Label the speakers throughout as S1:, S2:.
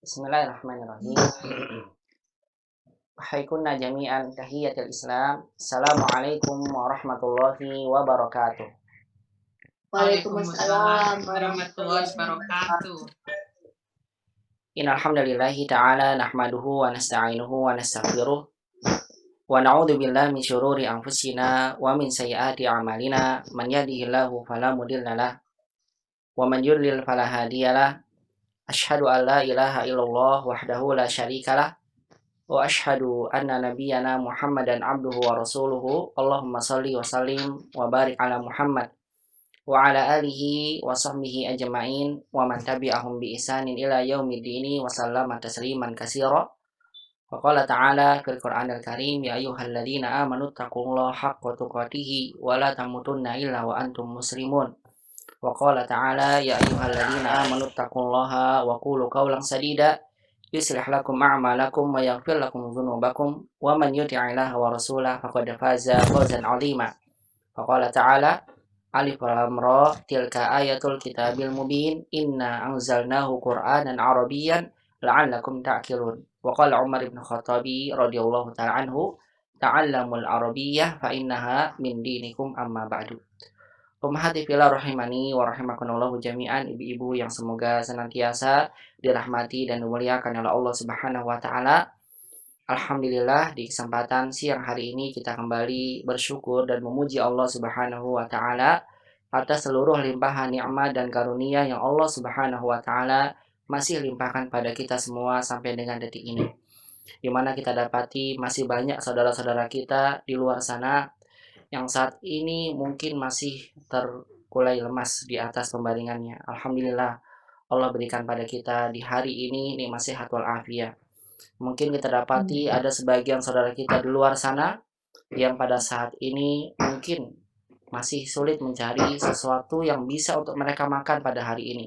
S1: Bismillahirrahmanirrahim. Wahaikunna jami'an tahiyatul Islam. Assalamualaikum warahmatullahi wabarakatuh.
S2: Waalaikumsalam warahmatullahi wabarakatuh.
S1: Innal hamdalillahi ta'ala nahmaduhu wa nasta'inuhu wa nastaghfiruh wa na'udzu billahi min syururi anfusina wa min sayyiati a'malina. Man yahdihillahu fala mudilla lahu wa man yudlil fala hadiyalah. Asyhadu an la ilaha illallah wahdahu la syarikalah wa asyhadu anna nabiyyana Muhammadan abduhu wa rasuluhu. Allahumma shalli wa sallim wa barik ala Muhammad wa ala alihi wa sahbihi ajma'in wa man tabi'ahum bi ihsanin ila yaumiddini wa sallama tasliman katsira. Wa qala ta'ala fil Qur'anil Karim, ya ayyuhalladzina amanu taqullaha haqqa tuqatih wa la tamutunna illa wa antum muslimun. Wa qala ta'ala, ya ayyuhalladzina amanu taqullaha wa qulu qawlan sadida yuslih lakum a'malakum wa yaghfir lakum dzunubakum wa man yuti'illaha wa rasulahu faqad faza fawzan 'azima. Wa qala ta'ala, alif lam ra tilka ayatul kitabil mubin inna anzalnahu qur'anan arabiyyan la'allakum ta'qilun. Wa qala Umar bin Khattabi radhiyallahu ta'ala anhu, ta'allamul arabiyyah fa innaha min dinikum amma ba'du. Ummahati fillah rahimani wa rahimakumullah jami'an, ibu-ibu yang semoga senantiasa dirahmati dan dimuliakan oleh Allah Subhanahu wa taala. Alhamdulillah, di kesempatan siang hari ini kita kembali bersyukur dan memuji Allah Subhanahu wa taala atas seluruh limpahan nikmat dan karunia yang Allah Subhanahu wa taala masih limpahkan pada kita semua sampai dengan detik ini. Di mana kita dapati masih banyak saudara-saudara kita di luar sana yang saat ini mungkin masih terkulai lemas di atas pembaringannya. Alhamdulillah, Allah berikan pada kita di hari ini nikmat sehat wal afiat. Mungkin kita dapati ada sebagian saudara kita di luar sana yang pada saat ini mungkin masih sulit mencari sesuatu yang bisa untuk mereka makan pada hari ini.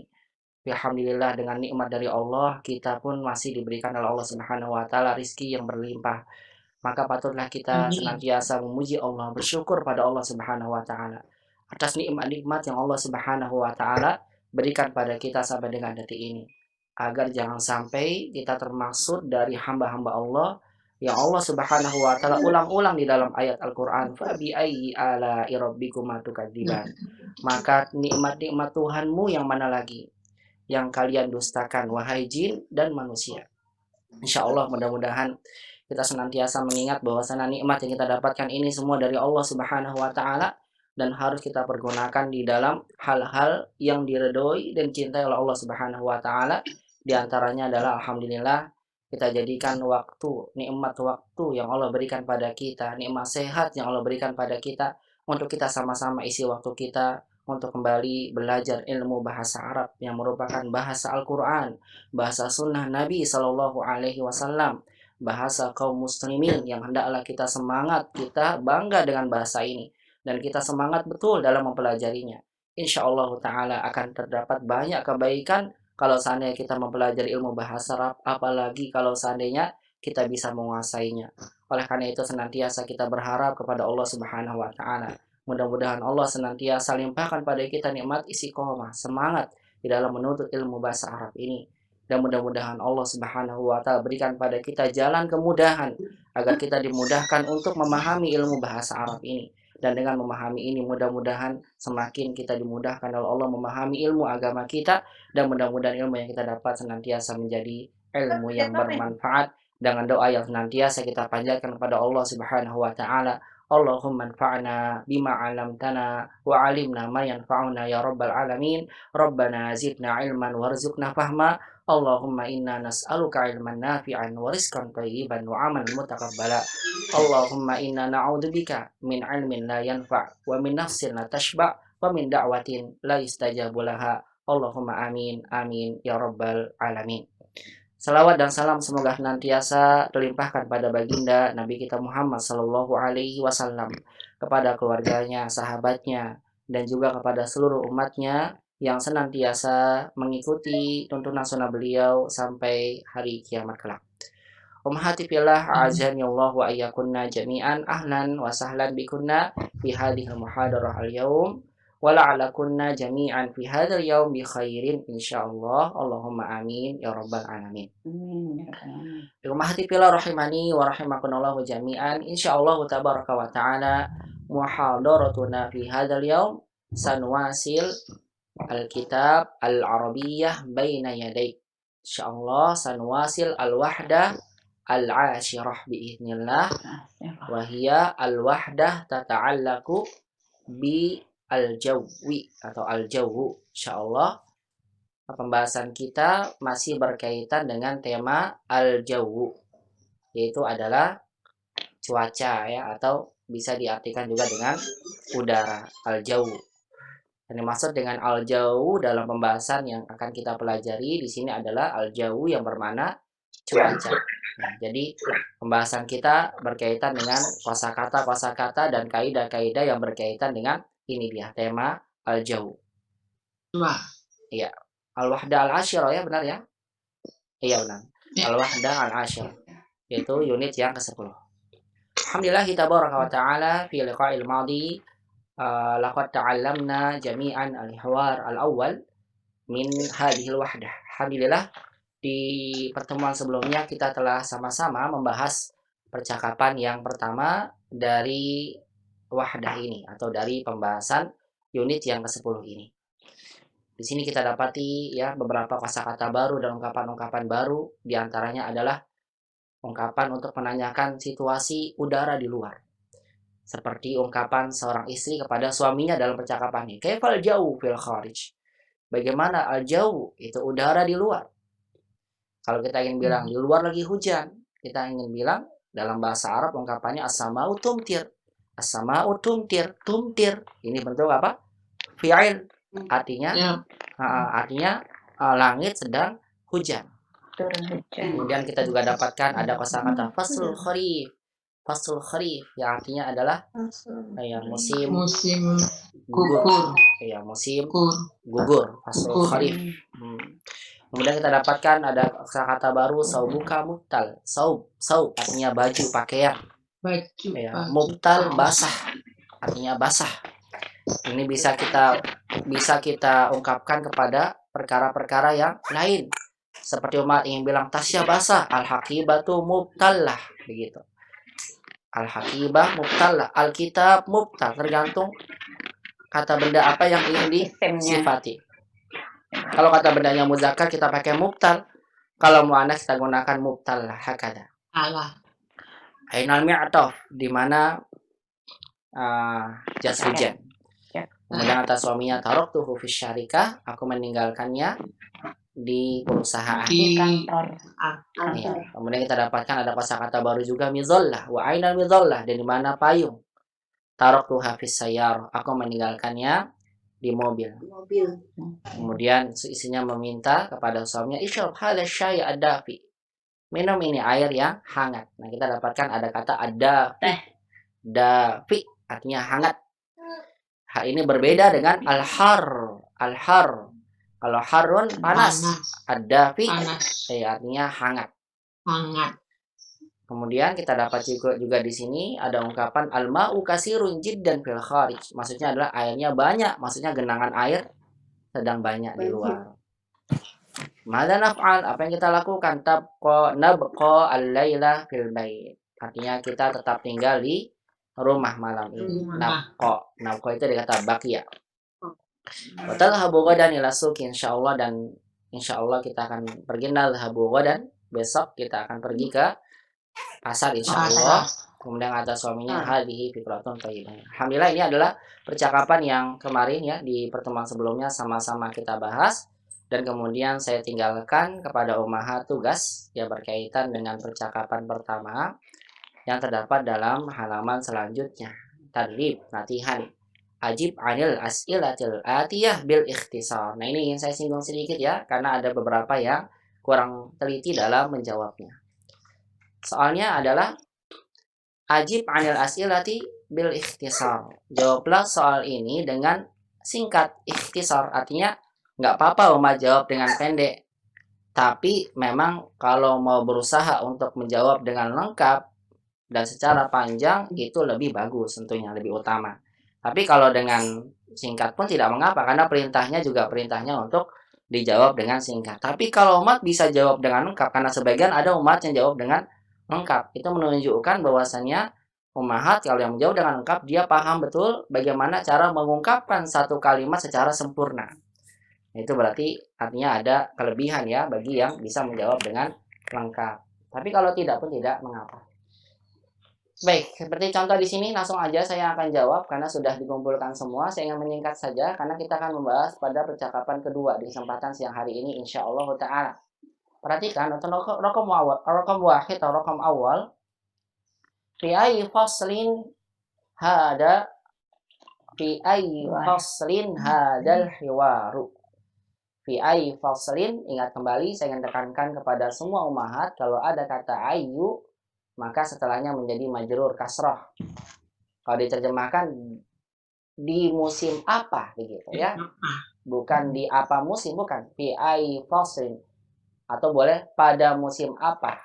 S1: Alhamdulillah, dengan nikmat dari Allah, kita pun masih diberikan oleh Allah Subhanahu wa taala rizki yang berlimpah. Maka patutlah kita senantiasa memuji Allah, bersyukur pada Allah Subhanahu wa taala atas nikmat-nikmat yang Allah Subhanahu wa taala berikan pada kita sampai dengan detik ini. Agar jangan sampai kita termaksud dari hamba-hamba Allah yang Allah Subhanahu wa taala ulang-ulang di dalam ayat Al-Qur'an, fa bi ayyi ala'i rabbikuma tukadziban. Maka nikmat-nikmat Tuhanmu yang mana lagi yang kalian dustakan, wahai jin dan manusia. Insyaallah, mudah-mudahan kita senantiasa mengingat bahwasanya nikmat yang kita dapatkan ini semua dari Allah Subhanahu wa taala dan harus kita pergunakan di dalam hal-hal yang diridhoi dan cintai oleh Allah Subhanahu wa taala. Di antaranya adalah alhamdulillah kita jadikan waktu, nikmat waktu yang Allah berikan pada kita, nikmat sehat yang Allah berikan pada kita untuk kita sama-sama isi waktu kita untuk kembali belajar ilmu bahasa Arab yang merupakan bahasa Al-Qur'an, bahasa sunnah Nabi Shallallahu alaihi wasallam, bahasa kaum muslimin yang hendaklah kita semangat, kita bangga dengan bahasa ini dan kita semangat betul dalam mempelajarinya. Insya Allah Ta'ala akan terdapat banyak kebaikan kalau seandainya kita mempelajari ilmu bahasa Arab, apalagi kalau seandainya kita bisa menguasainya. Oleh karena itu senantiasa kita berharap kepada Allah Subhanahu wa taala. Mudah-mudahan Allah senantiasa limpahkan pada kita nikmat istiqomah, semangat di dalam menuntut ilmu bahasa Arab ini. Dan mudah-mudahan Allah Subhanahu wa taala berikan pada kita jalan kemudahan agar kita dimudahkan untuk memahami ilmu bahasa Arab ini. Dan dengan memahami ini mudah-mudahan semakin kita dimudahkan oleh Allah memahami ilmu agama kita, dan mudah-mudahan ilmu yang kita dapat senantiasa menjadi ilmu yang bermanfaat. Dengan doa yang senantiasa kita panjatkan kepada Allah Subhanahu wa taala, Allahumma anfa'na bima 'allamtana wa 'allimna ma yanfa'una ya rabbal alamin. Rabbana zidna ilman warzuqna fahma. Allahumma inna nas'aluka ilman nafi'an wa rizqan thayyiban wa amalan mutaqabbala. Allahumma inna na'udzubika min ilmin la yanfa' wa min nafsin la tashba' wa min da'watin la yustajabu laha. Allahumma amin amin ya rabbal alamin. Salawat dan salam semoga senantiasa terlimpahkan pada baginda Nabi kita Muhammad sallallahu alaihi wasallam, kepada keluarganya, sahabatnya, dan juga kepada seluruh umatnya yang senantiasa mengikuti tuntunan sunnah beliau sampai hari kiamat kelak. Ummahati fillah, a'azani Allah wa ayyakunna jami'an, ahlan wa sahlan bikunna fi hadhil muhadarah al-yawm. ولعل كنا جميعا في هذا اليوم بخير إن شاء الله اللهم آمين يا رب العالمين. Umahati fillah rahimani wa rahimakumullah jami'an. Insyaallah tabaraka wa taala muhadaratuna fi hadzal yaum sanwasil al-kitab al-arabiyyah baina yaday. Insyaallah sanwasil al-wahdah al-ashirah biiznillah wa hiya al-wahdah tata'allaqu bi al-jawi atau al-jawu. Insyaallah pembahasan kita masih berkaitan dengan tema al-jawu, yaitu adalah cuaca ya, atau bisa diartikan juga dengan udara, al-jawu. Yang dimaksud dengan al-jawu dalam pembahasan yang akan kita pelajari di sini adalah al-jawu yang bermakna cuaca. Nah, jadi pembahasan kita berkaitan dengan kosakata dan kaidah-kaidah yang berkaitan dengan ini dia tema al-jawu. Iya. Al-Wahdah Al-Ashirah ya, benar ya? Iya benar. Al-Wahdah Al-Ashirah, yaitu unit yang ke-10. Alhamdulillah tabaraka wa ta'ala fi liqa'il madi laqad ta'allamna jami'an al-hiwar al-awwal min hadhihi al-wahdah. Alhamdulillah di pertemuan sebelumnya kita telah sama-sama membahas percakapan yang pertama dari wahdah ini atau dari pembahasan unit yang ke-10 ini. Di sini kita dapati ya beberapa kosakata baru dan ungkapan-ungkapan baru. Di antaranya adalah ungkapan untuk menanyakan situasi udara di luar. Seperti ungkapan seorang istri kepada suaminya dalam percakapannya. Kaifal jauh fil kharij. Bagaimana al-jauh itu udara di luar. Kalau kita ingin bilang di luar lagi hujan, kita ingin bilang dalam bahasa Arab ungkapannya as-sama'u tumtir. As-sama'u tumtir, tumtir. Ini bentuk apa? Fi'il. Artinya langit sedang hujan. Kemudian kita juga dapatkan ada kosakata faslul kharif. Faslul kharif yang artinya adalah musim gugur. Ya, musim gugur. Faslul kharif. Kemudian kita dapatkan ada kosakata baru saubuka mubtal. Saub artinya baju, pakaian. Ya, mubtal basah. Artinya basah. Ini bisa kita ungkapkan kepada perkara-perkara yang lain. Seperti umat ingin bilang tasya basah, al-haqibatu mubtallah, begitu. Al-haqibah mubtallah, al-kitab mubtal, tergantung kata benda apa yang ingin disifati. Kalau kata bendanya muzakkar kita pakai mubtal, kalau muannas kita gunakan mubtallah, hakada. Ainal mi'taf, di mana jas hujan. Kemudian kata suaminya taraktuhu fi syarikah, aku meninggalkannya di perusahaan.
S3: Di kantor.
S1: Ya. Kemudian kita dapatkan ada kosakata baru juga mizallah wa ainal mizallah, dan di mana payung. Taraktuha fi sayyarah, aku meninggalkannya di mobil. Kemudian istrinya meminta kepada suaminya ishrab hadha syai ad-dafi. Minum ini air yang hangat. Nah, kita dapatkan ada kata ad-dafi. Dafi artinya hangat. Hal ini berbeda dengan al-har. Kalau harun panas, ad-dafi artinya hangat. Kemudian kita dapat juga di sini ada ungkapan al-ma'u kasirun jiddan fil kharij. Maksudnya adalah airnya banyak, maksudnya genangan air sedang banyak di luar. Mada naf'al, apa yang kita lakukan? Nabqa al-laila fil bait. Artinya kita tetap tinggal di rumah malam ini. Nabqa itu dikata baqiya. Wa tadhhabu ghadan ila suq insyaallah, dan insyaallah kita akan pergi nadhhabu ghadan, besok kita akan pergi ke pasar insyaallah. Kemudian kata suaminya hadhihi fikratun thayyibah. Alhamdulillah ini adalah percakapan yang kemarin ya di pertemuan sebelumnya sama-sama kita bahas, dan kemudian saya tinggalkan kepada ummahat tugas yang berkaitan dengan percakapan pertama yang terdapat dalam halaman selanjutnya. Tadrib, latihan. Ajib anil as'ilatil atiyah bil ikhtisar. Nah, ini ingin saya singgung sedikit ya, karena ada beberapa yang kurang teliti dalam menjawabnya. Soalnya adalah ajib anil as'ilati bil ikhtisar. Jawablah soal ini dengan singkat. Ikhtisar artinya nggak apa-apa Oma jawab dengan pendek. Tapi memang kalau mau berusaha untuk menjawab dengan lengkap dan secara panjang itu lebih bagus, tentunya lebih utama. Tapi kalau dengan singkat pun tidak mengapa, karena perintahnya juga perintahnya untuk dijawab dengan singkat. Tapi kalau umat bisa jawab dengan lengkap, karena sebagian ada umat yang jawab dengan lengkap, itu menunjukkan bahwasannya ummahat kalau yang menjawab dengan lengkap, dia paham betul bagaimana cara mengungkapkan satu kalimat secara sempurna. Itu berarti artinya ada kelebihan ya bagi yang bisa menjawab dengan lengkap. Tapi kalau tidak pun tidak mengapa. Baik, seperti contoh di sini langsung aja saya akan jawab karena sudah dikumpulkan semua. Saya ingin menyingkat saja karena kita akan membahas pada percakapan kedua di kesempatan siang hari ini insya Allah taala. Perhatikan untuk rokam wahid atau rokam awal. Fi ayyi faslin hada fi ayyi faslin hadal hiwaru. Fi ayyi faslin, ingat kembali saya ingin tekankan kepada semua ummahat kalau ada kata ayyu maka setelahnya menjadi majrur kasrah. Kalau diterjemahkan di musim apa begitu ya. Bukan di apa musim, bukan. Fi ayyi faslin. Atau boleh pada musim apa.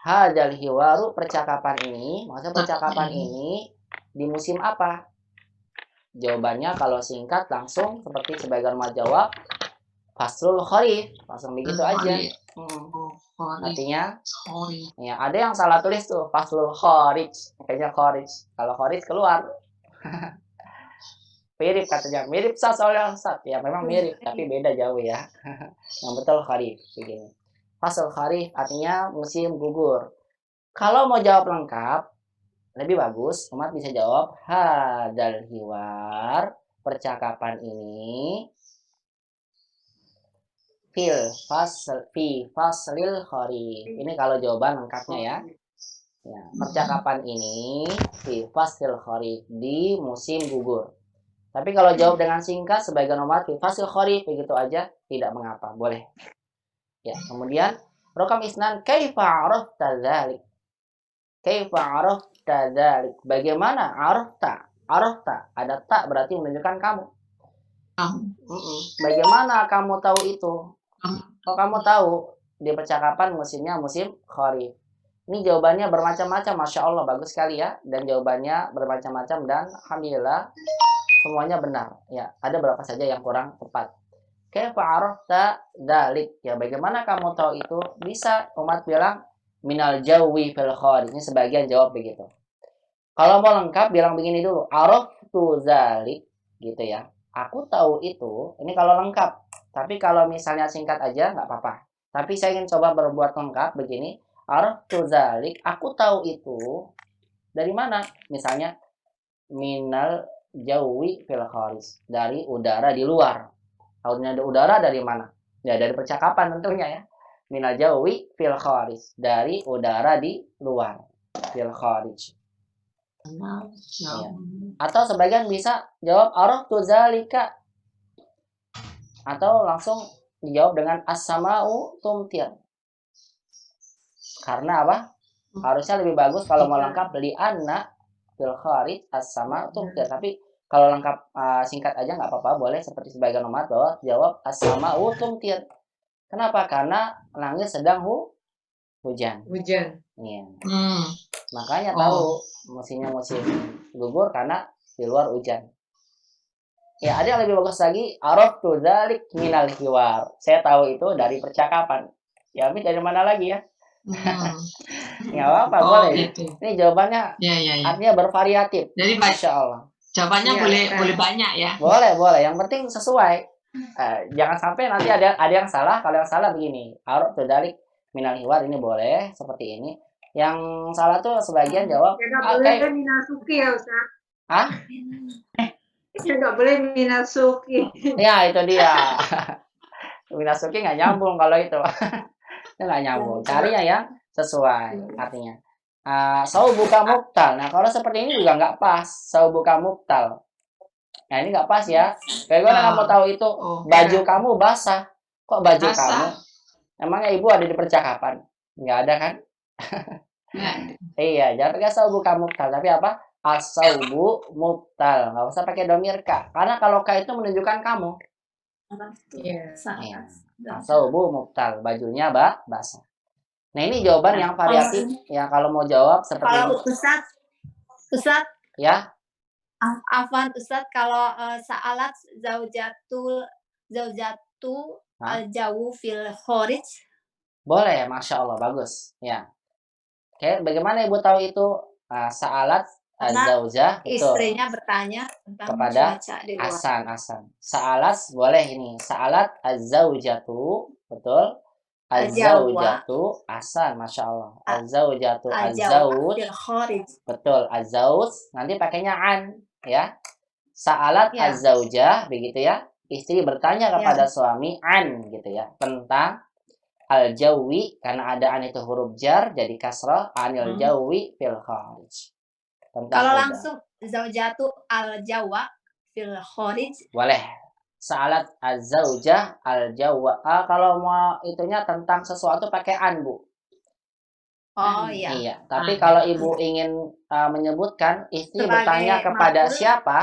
S1: Hadal hiwaru, percakapan ini, maksudnya percakapan ini di musim apa? Jawabannya kalau singkat langsung seperti sebagian jawab faslul kharif, langsung begitu aja. Artinya ya ada yang salah tulis tuh faslul kharij, kayaknya kharij. Kalau kharij keluar. Mirip katanya, mirip sat soalnya sat. Ya memang mirip tapi beda jauh ya. Yang betul kharif begini. Faslul kharif artinya musim gugur. Kalau mau jawab lengkap lebih bagus umat bisa jawab hadal hiwar, percakapan ini fi faslil kharif. Ini kalau jawaban lengkapnya ya. Ya, percakapan ini fi faslil kharif, di musim gugur. Tapi kalau jawab dengan singkat sebagian umat fi faslil kharif begitu aja tidak mengapa, boleh. Ya, kemudian rokam isnan kaifa arafta dzalik. Kaifa arafta dzalik. Bagaimana arafta? Arafta ada tak berarti menunjukkan kamu. Bagaimana kamu tahu itu? Kalau kamu tahu di percakapan musimnya musim kharif. Ini jawabannya bermacam-macam, masya Allah bagus sekali ya. Dan jawabannya bermacam-macam dan alhamdulillah semuanya benar. Ya, ada berapa saja yang kurang tepat. Kaifa arafta dzalik? Ya, bagaimana kamu tahu itu? Bisa umat bilang minal jawi fil kharij. Ini sebagian jawab begitu. Kalau mau lengkap bilang begini dulu, araftu dzalik gitu ya. Aku tahu itu. Ini kalau lengkap. Tapi kalau misalnya singkat aja nggak apa-apa. Tapi saya ingin coba berbuat lengkap begini. Araftu dzalik, aku tahu itu dari mana? Misalnya minal jawi fil kharij, dari udara di luar. Tahunya ada udara dari mana? Ya dari percakapan tentunya ya. Minal jawi fil kharij, dari udara di luar. Fil kharij. Ya. Atau sebagian bisa jawab araftu dzalika. Atau langsung dijawab dengan as-sama'u tumtir. Karena apa? Harusnya lebih bagus kalau mau lengkap li anna fil kharij as-sama'u tumtir. Tapi kalau lengkap singkat aja nggak apa-apa, boleh seperti sebagian umat bahwa jawab as-sama'u tumtir. Kenapa? Karena langit sedang hujan.
S3: Hujan.
S1: Iya. Makanya tahu musimnya musim gugur karena di luar hujan. Ya, ada yang lebih bagus lagi, araftu dzalik minal hiwar. Saya tahu itu dari percakapan. Ya, ini dari mana lagi ya? Ya apa boleh.
S2: Gitu.
S1: Ini jawabannya artinya bervariatif.
S2: Jadi
S1: Masya Allah.
S2: Jawabannya boleh banyak ya.
S1: Boleh. Yang penting sesuai. Jangan sampai nanti ada yang salah. Kalau yang salah begini, araftu dzalik minal hiwar, ini boleh seperti ini. Yang salah tuh sebagian jawab.
S3: Boleh minasuki ya Ustaz.
S1: Hah?
S3: Nggak boleh minasuki.
S1: Ya itu dia. Minasuki nggak nyambung kalau itu. Itu nggak nyambung. Cari yang sesuai artinya. Saubuka muktal. Nah kalau seperti ini juga nggak pas. Saubuka muktal. Nah ini nggak pas ya. Bagaimana kamu tahu itu? Baju kamu basah. Kok baju kamu? Emangnya ibu ada di percakapan? Nggak ada kan? Iya, jangan pakai saubuka muktal. Tapi apa? As-saubu mubtal. Nggak usah pakai domir ka. Karena kalau ka itu menunjukkan kamu. Iya. As-saubu mubtal. Bajunya basah. Nah ini jawaban yang variatif. Ya kalau mau jawab seperti
S3: kalau
S1: ini.
S3: Ustaz.
S1: Ya.
S4: Afwan Ustaz, kalau sa'alat zaujatu
S1: Hah?
S4: al-jawu fil kharij.
S1: Boleh, Masya Allah, bagus. Ya. Oke, bagaimana Ibu tahu itu? Sa'alat
S4: Karena
S1: az-zaujah, betul.
S4: istrinya bertanya tentang
S1: Kepada
S4: cuaca di luar.
S1: Asan. Sa'alat boleh ini. Sa'alat az-zaujatu, betul. Az-zaujatu asan, Masya Allah. Az-zaujatu az-zauj,
S4: fil kharij.
S1: betul. Az-zauj nanti pakainya an, ya. Sa'alat
S4: Ya.
S1: az-zaujah, begitu ya. Istri bertanya kepada
S4: Ya.
S1: suami an, gitu ya, tentang al-jawi, karena ada an itu huruf jar jadi kasrah, anil jawi fil kharij.
S4: Kalau langsung zaujatu al-jawa fil kharij
S1: boleh. Sa'alat az-zaujah al-jawa. Kalau mau itunya tentang sesuatu pakai an, Bu.
S4: Oh iya.
S1: Iya, tapi kalau Ibu ingin menyebutkan istri
S4: Sebagai
S1: bertanya kepada
S4: maf'ul,
S1: siapa,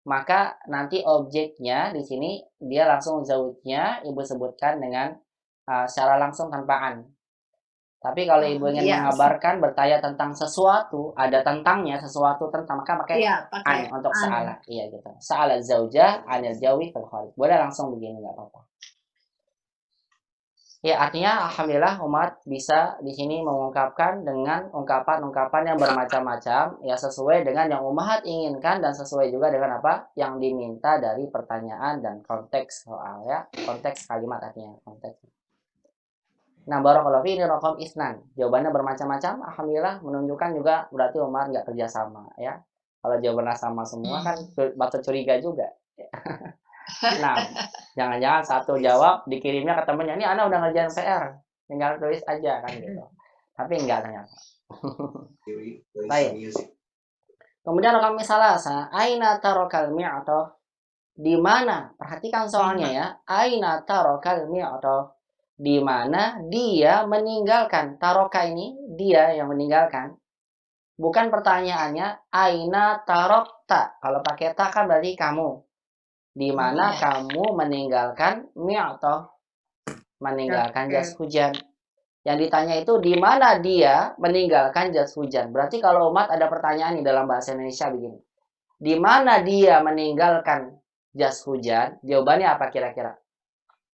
S1: maka nanti objeknya di sini dia langsung zaujnya Ibu sebutkan dengan secara langsung tanpa an. Tapi kalau Ibu ingin
S4: iya.
S1: mengabarkan, bertanya tentang sesuatu, ada tentangnya, sesuatu tentang, maka pakai
S4: Iya, pakai
S1: an untuk
S4: an.
S1: sa'alat. Iya gitu. Sa'alat zaujah anil jawi fil kharij. Boleh langsung begini, nggak apa-apa. Ya, artinya alhamdulillah umat bisa di sini mengungkapkan dengan ungkapan-ungkapan yang bermacam-macam, ya sesuai dengan yang umat inginkan dan sesuai juga dengan apa yang diminta dari pertanyaan dan konteks soal, ya. Konteks kalimat artinya, konteks. Nah, barakallahu fi ini raqam isnan. Jawabannya bermacam-macam, alhamdulillah menunjukkan juga berarti umat nggak kerjasama, ya. Kalau jawabannya sama semua kan patut curiga juga. Nah, jangan-jangan satu jawab dikirimnya ke temennya, ini Anda udah ngerjain PR, tinggal tulis aja kan gitu. Tapi enggak ternyata. Baik. Kemudian kami salah, aina tarokal mi'atoh, di mana? Perhatikan soalnya ya. Aina tarokal mi'atoh, di mana dia meninggalkan. Taroka ini dia yang meninggalkan. Bukan pertanyaannya aina tarokta. Kalau pakai ta kan berarti kamu. Di mana kamu meninggalkan mi'atoh, meninggalkan jas hujan. Yang ditanya itu di mana dia meninggalkan jas hujan. Berarti kalau umat ada pertanyaan nih dalam bahasa Indonesia begini. Di mana dia meninggalkan jas hujan? Jawabannya apa kira-kira?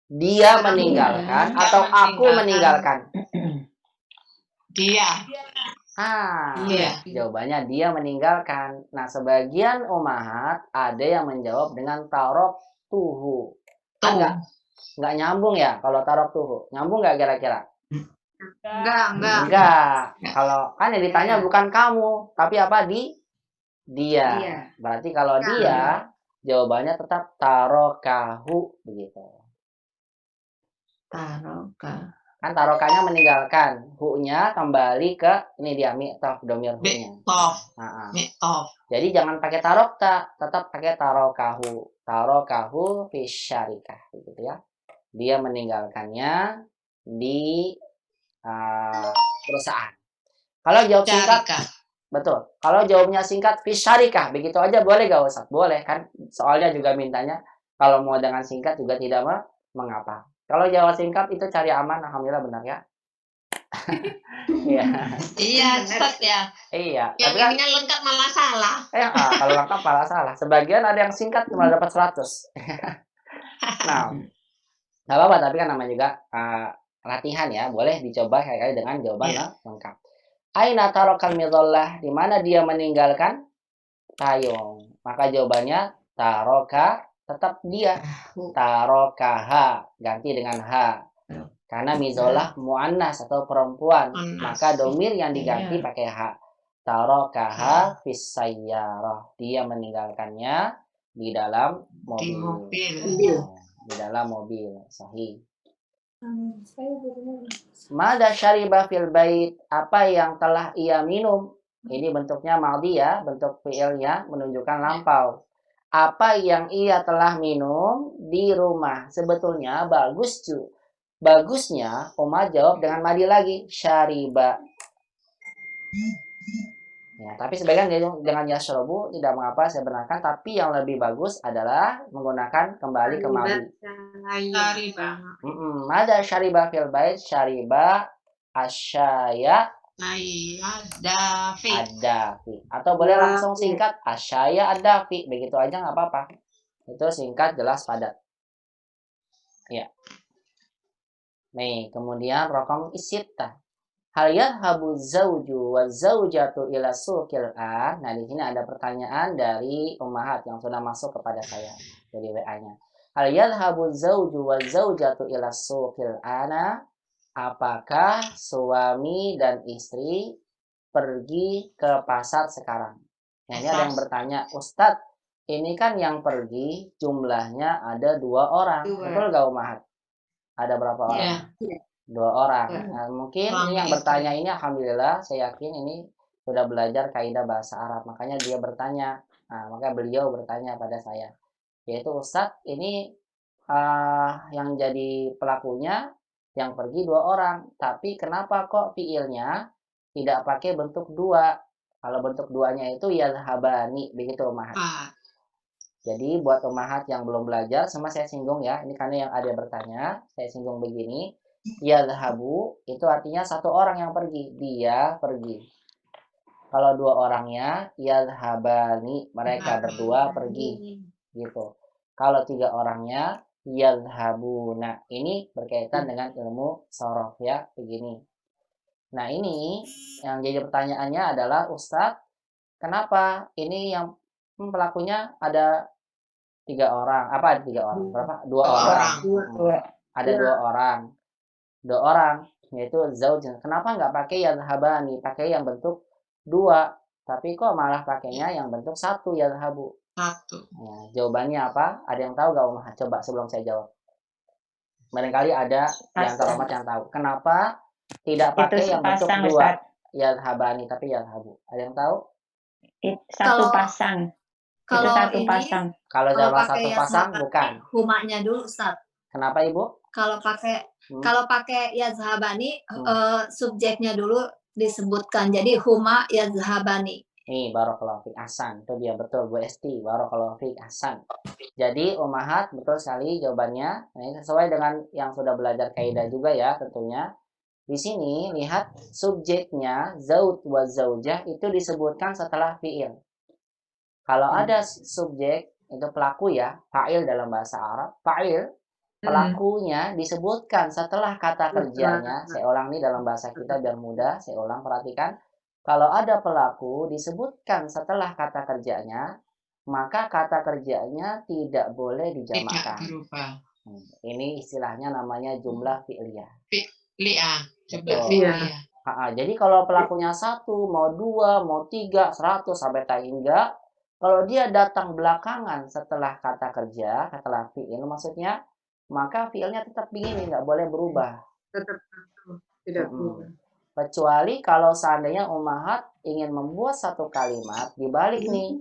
S1: Dia meninggalkan atau aku meninggalkan?
S2: Dia.
S1: Iya. Jawabannya dia meninggalkan. Nah, sebagian umahat ada yang menjawab dengan tarok tuhu. Enggak nyambung ya kalau tarok tuhu. Nyambung nggak kira-kira? Enggak. Kalau kan yang ditanya bukan kamu, tapi apa dia. Berarti kalau dia, jawabannya tetap tarokahu begitu.
S2: Taroka.
S1: Kan tarokanya meninggalkan, hu-nya kembali ke ini dia mi'tof, domir hu-nya.
S2: Mi'tof.
S1: Jadi jangan pakai tarokta, tetap pakai tarokahu. Tarokahu fi syarikah gitu ya. Dia meninggalkannya di perusahaan. Kalau jawab singkat, betul. Kalau jawabnya singkat fi syarikah, begitu aja boleh gak Ustaz? Boleh kan? Soalnya juga mintanya kalau mau dengan singkat juga tidak mengapa. Kalau jawab singkat itu cari aman, alhamdulillah benar ya.
S2: Iya, Ustaz ya.
S1: Iya.
S2: Yang
S1: tapi
S2: ini lengkap malah salah.
S1: Kalau lengkap malah salah. Sebagian ada yang singkat cuma dapat 100. Nah, nggak apa-apa, tapi kan namanya juga latihan ya. Boleh dicoba kali-kali dengan jawaban lengkap. Aina tarokal midollah, di mana dia meninggalkan tayung. Maka jawabannya taroka, tetap dia. Tarokaha, ganti dengan ha. Karena mizolah mu'annas atau perempuan, maka domir yang diganti pakai ha. Tarokaha fis sayyarah, dia meninggalkannya di dalam mobil. Di dalam mobil, sahih. Mada syariba fil bait, apa yang telah ia minum. Ini bentuknya madhi ya, bentuk fi'ilnya menunjukkan lampau. Apa yang ia telah minum di rumah. Sebetulnya bagusnya Umar jawab dengan madhi lagi, syariba. Ya, tapi sebagian dengan yashrobu tidak mengapa, saya benarkan, tapi yang lebih bagus adalah menggunakan kembali ke madhi. Mada syariba fil bait, syariba asyaya
S2: Nah, iya, Dafi.
S1: Ad-dafi. Atau boleh langsung singkat, asyaya ad-dafi. Begitu aja nggak apa-apa. Itu singkat, jelas, padat. Ya. Nih, kemudian raqam isittah. Hal yadhhabu zauju wa zaujatu ila suqil an. Nah, di sini ada pertanyaan dari ummahat yang sudah masuk kepada saya dari WA-nya. Hal yadhhabu zauju wa zaujatu ila suqil ana? Apakah suami dan istri pergi ke pasar sekarang? Nah, ini ada yang bertanya, Ustadz, ini kan yang pergi jumlahnya ada 2 orang. Betul gak ummahat? Ada berapa orang? 2 orang. Nah, mungkin ini yang bertanya ini, alhamdulillah, saya yakin ini sudah belajar kaidah bahasa Arab. Makanya dia bertanya. Nah, maka beliau bertanya pada saya. Yaitu, Ustadz, ini yang jadi pelakunya yang pergi 2 orang. Tapi kenapa kok fiilnya tidak pakai bentuk 2? Kalau bentuk 2-nya itu yadhhabani. Begitu, ummahat. Jadi buat ummahat yang belum belajar, sama saya singgung ya. Ini karena yang ada bertanya, saya singgung begini. Yadhhabu itu artinya 1 orang yang pergi. Dia pergi. Kalau 2 orangnya, yadhhabani. Mereka berdua pergi. Gitu. Kalau 3 orangnya, yadhhabuna. Ini berkaitan dengan ilmu shorof ya. Begini. Nah, ini yang jadi pertanyaannya adalah, Ustadz, kenapa ini yang pelakunya ada 3 orang? Apa ada 3 orang? Berapa? 2 orang. Ada 2 orang. 2 orang, yaitu zauj. Kenapa nggak pakai yadhhabani? Pakai yang bentuk 2. Tapi kok malah pakainya yang bentuk 1, yadhhabu.
S2: 1.
S1: Ya, jawabannya apa? Ada yang tahu nggak, ummahat? Coba sebelum saya jawab. Barangkali ada di antara umat yang tahu. Kenapa tidak pakai yang bentuk 2? Yadhhabani, tapi yadhhabu. Ada yang tahu?
S4: Satu pasang.
S2: Kalau
S4: Itu satu
S2: ini,
S4: pasang.
S1: Kalau
S2: kalau
S1: jawab
S2: pakai
S1: satu pasang,
S2: yazhabani,
S1: bukan.
S2: humanya dulu, Ustaz.
S1: Kenapa, Ibu?
S2: Kalau pakai yazhabani, subjeknya dulu disebutkan. Jadi huma yazhabani.
S1: Nih, barakallahu fiik, ahsan. Itu dia, betul, Bu Esti. Barakallahu fiik, ahsan. Jadi, ummahat, betul sekali jawabannya. Nah, ini sesuai dengan yang sudah belajar kaidah juga ya, tentunya. Di sini, lihat subjeknya, zauj wa zaujah, itu disebutkan setelah fi'il. Kalau ada subjek, itu pelaku ya, fa'il dalam bahasa Arab. Fa'il, pelakunya disebutkan setelah kata kerjanya. Saya ulang nih dalam bahasa kita biar mudah. Saya ulang, perhatikan. Kalau ada pelaku disebutkan setelah kata kerjanya, maka kata kerjanya tidak boleh dijamakkan.
S2: Tidak berubah.
S1: Ini istilahnya namanya jumlah fi'liyah.
S2: Fi'liyah. Jumlah
S1: Betul.
S2: fi'liyah.
S1: Jadi kalau pelakunya 1, mau 2, mau 3, 100 sampai tak hingga, kalau dia datang belakangan setelah kata kerja, setelah fi'il maksudnya, maka fi'ilnya tetap begini, nggak boleh berubah.
S3: Tetap tidak berubah.
S1: Kecuali kalau seandainya ummahat ingin membuat satu kalimat dibalik nih,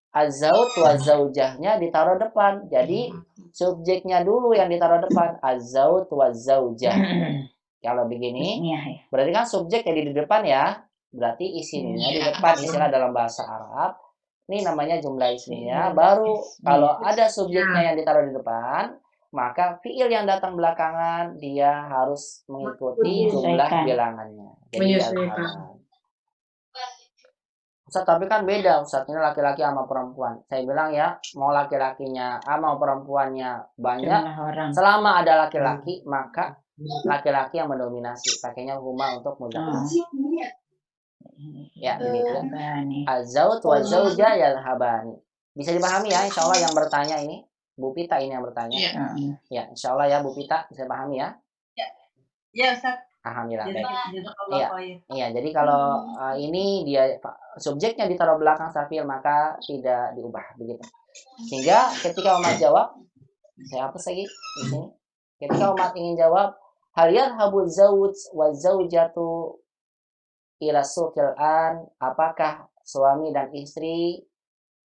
S1: az-zauj wa zaujahnya ditaruh depan. Jadi subjeknya dulu yang ditaruh depan, az-zauj wa zaujah. Kalau begini, berarti kan subjek jadi di depan ya. Berarti isimnya di depan, istilah dalam bahasa Arab. Ini namanya jumlah isimnya. Baru kalau ada subjeknya yang ditaruh di depan, maka fi'il yang datang belakangan dia harus mengikuti jumlah bilangannya. Jadi Ustaz, tapi kan beda Ustaz, ini laki-laki sama perempuan. Saya bilang ya, mau laki-lakinya sama perempuannya banyak, selama ada laki-laki, maka laki-laki yang mendominasi. Pakainya huma untuk mudzakkar. Ya, begitu. Az-zauj wa zaujah yadhhabani. Bisa dipahami ya, insya Allah yang bertanya ini. Bu Pita ini yang bertanya. Ya, insya Allah ya Bu Pita, bisa pahami ya?
S2: Ya, Ustaz.
S1: Alhamdulillah. Iya, jadi kalau ini dia subjeknya ditaruh belakang fi'il maka tidak diubah begitu. Sehingga ketika umat jawab, saya hapus lagi di sini. Ketika umat ingin jawab, hal yadhhabu zauj wa zaujatu ila suqil an? Apakah suami dan istri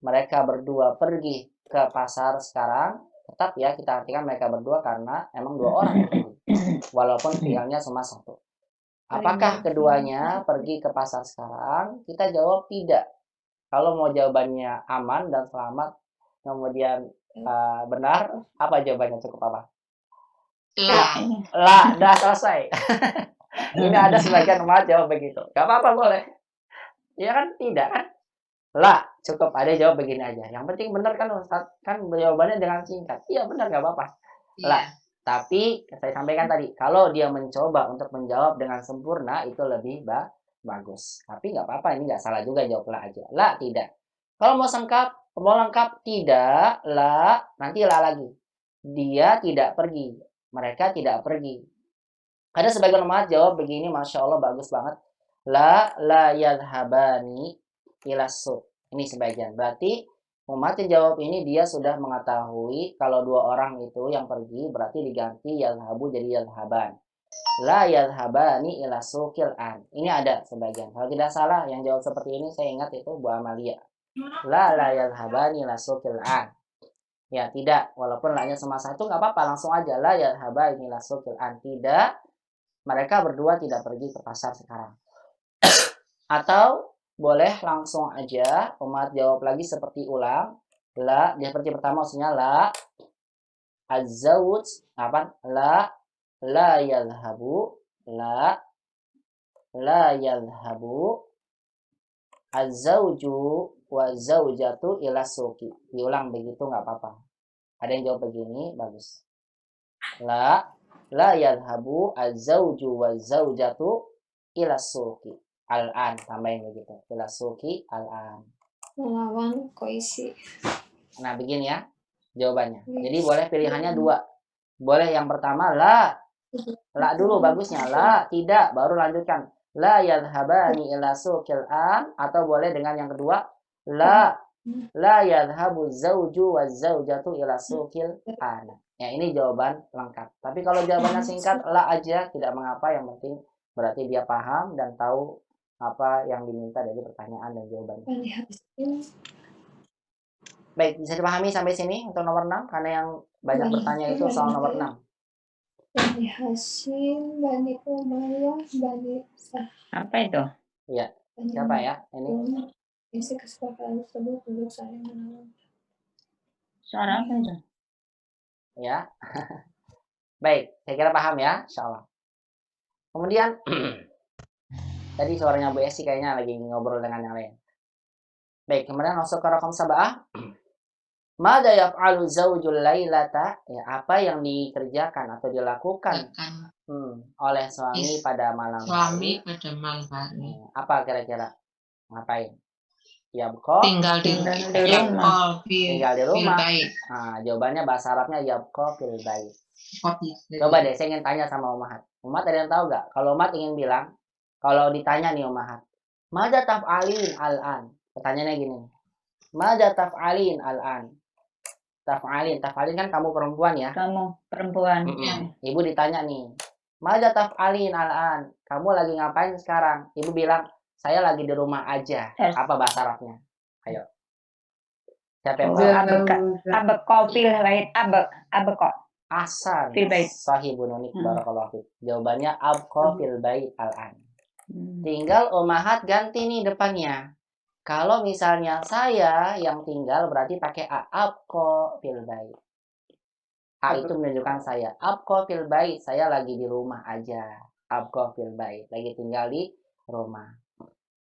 S1: mereka berdua pergi ke pasar sekarang? Tetap ya kita artikan mereka berdua karena emang 2 orang yang pergi. Walaupun fi'ilnya cuma 1. Apakah keduanya pergi ke pasar sekarang? Kita jawab tidak. Kalau mau jawabannya aman dan selamat, kemudian benar, apa jawabannya? Cukup apa?
S2: La.
S1: Dah selesai. Ini ada sebagian umat jawab begitu. Gak apa-apa boleh. Ya kan tidak kan? Lah, cukup ada jawab begini aja. Yang penting benar kan Ustaz? Kan jawabannya dengan singkat. Iya benar gak apa-apa. Lah, tapi saya sampaikan tadi, kalau dia mencoba untuk menjawab dengan sempurna itu lebih bagus. Tapi nggak apa-apa, ini nggak salah juga jawablah aja. Lah, tidak. Kalau mau lengkap tidak, lah, nanti lah lagi. Dia tidak pergi. Mereka tidak pergi. Ada sebagian umat jawab begini, Masya Allah bagus banget. La yadhabani ilas suq. Ini sebagian. Berarti umat yang jawab ini dia sudah mengetahui kalau dua orang itu yang pergi berarti diganti yadhabu jadi yadhaban. La yadhabani ila suqil an. Ini ada sebagian. Kalau tidak salah yang jawab seperti ini saya ingat itu Bu Amalia. La yadhabani ila suqil an. Ya tidak, walaupun la-nya sama satu nggak apa-apa, langsung aja la yadhabani ila suqil an. Tidak, mereka berdua tidak pergi ke pasar sekarang. Atau boleh langsung aja umat jawab lagi seperti ulang. La, dia seperti pertama maksudnya la az-zawj apa? La yadhhabu la yadhhabu az-zawju wa zawjatu ila suqi. Diulang begitu nggak apa-apa. Ada yang jawab begini, bagus. La yadhhabu az-zawju wa zawjatu ila suqi. Al-an, tambahin begitu. Ila suqi al-an.
S2: Melawan koisi.
S1: Nah, begini ya jawabannya. Jadi boleh pilihannya dua. Boleh yang pertama la dulu bagusnya, la tidak baru lanjutkan la yadhhabani ila suqil an, atau boleh dengan yang kedua la yadhhabu zawju wa zawjatu ila suqil an. Ya, ini jawaban lengkap. Tapi kalau jawabannya singkat la aja tidak mengapa, yang penting berarti dia paham dan tahu apa yang diminta dari pertanyaan dan jawabannya. Baik, bisa dipahami sampai sini untuk nomor 6 karena yang banyak bertanya itu soal nomor 6.
S2: Bani Hashim, Bani Umayyah, Bani Sa'd.
S4: Apa itu?
S1: Iya, siapa ya? Ini
S2: Isi kesepakatan tersebut untuk saling menolong.
S4: Suara apa itu?
S1: ya. Baik, saya kira paham ya, insyaallah. Kemudian tadi suaranya Bu Esi kayaknya lagi ngobrol dengan yang lain. Baik, kemudian masuk ke raqam sab'ah. Mada yaf'alu zawjul lailata? Ya, apa yang dikerjakan atau dilakukan oleh suami pada malam hari? Apa kira-kira? Ngapain?
S2: Tinggal di
S4: rumah.
S1: Tinggal di rumah. Nah, jawabannya bahasa Arabnya yabqa fil bait. Coba deh, saya ingin tanya sama Umahat. Umat ada yang tahu nggak? Kalau Umat ingin bilang, kalau ditanya nih Umahat, Mada taf'alin al-an? Pertanyaannya gini, Mada taf'alin al-an? Taf'alin kan kamu perempuan ya?
S4: Kamu perempuan.
S1: Ibu ditanya nih, Mada taf'alin al-an? Kamu lagi ngapain sekarang? Ibu bilang, saya lagi di rumah aja. Apa bahasa Arabnya? Ayo. Siapa yang tahu?
S4: Abqa fil bait. Abqa.
S1: Asan.
S4: Fil bait.
S1: Sahibun unik barakallahu fiik. Jawabannya abqa fil bait al-an. Tinggal Umahat ganti nih depannya. Kalau misalnya saya yang tinggal berarti pakai abqa fil bait. A itu menunjukkan saya. Abqa fil bait, saya lagi di rumah aja. Abqa fil bait, lagi tinggal di rumah.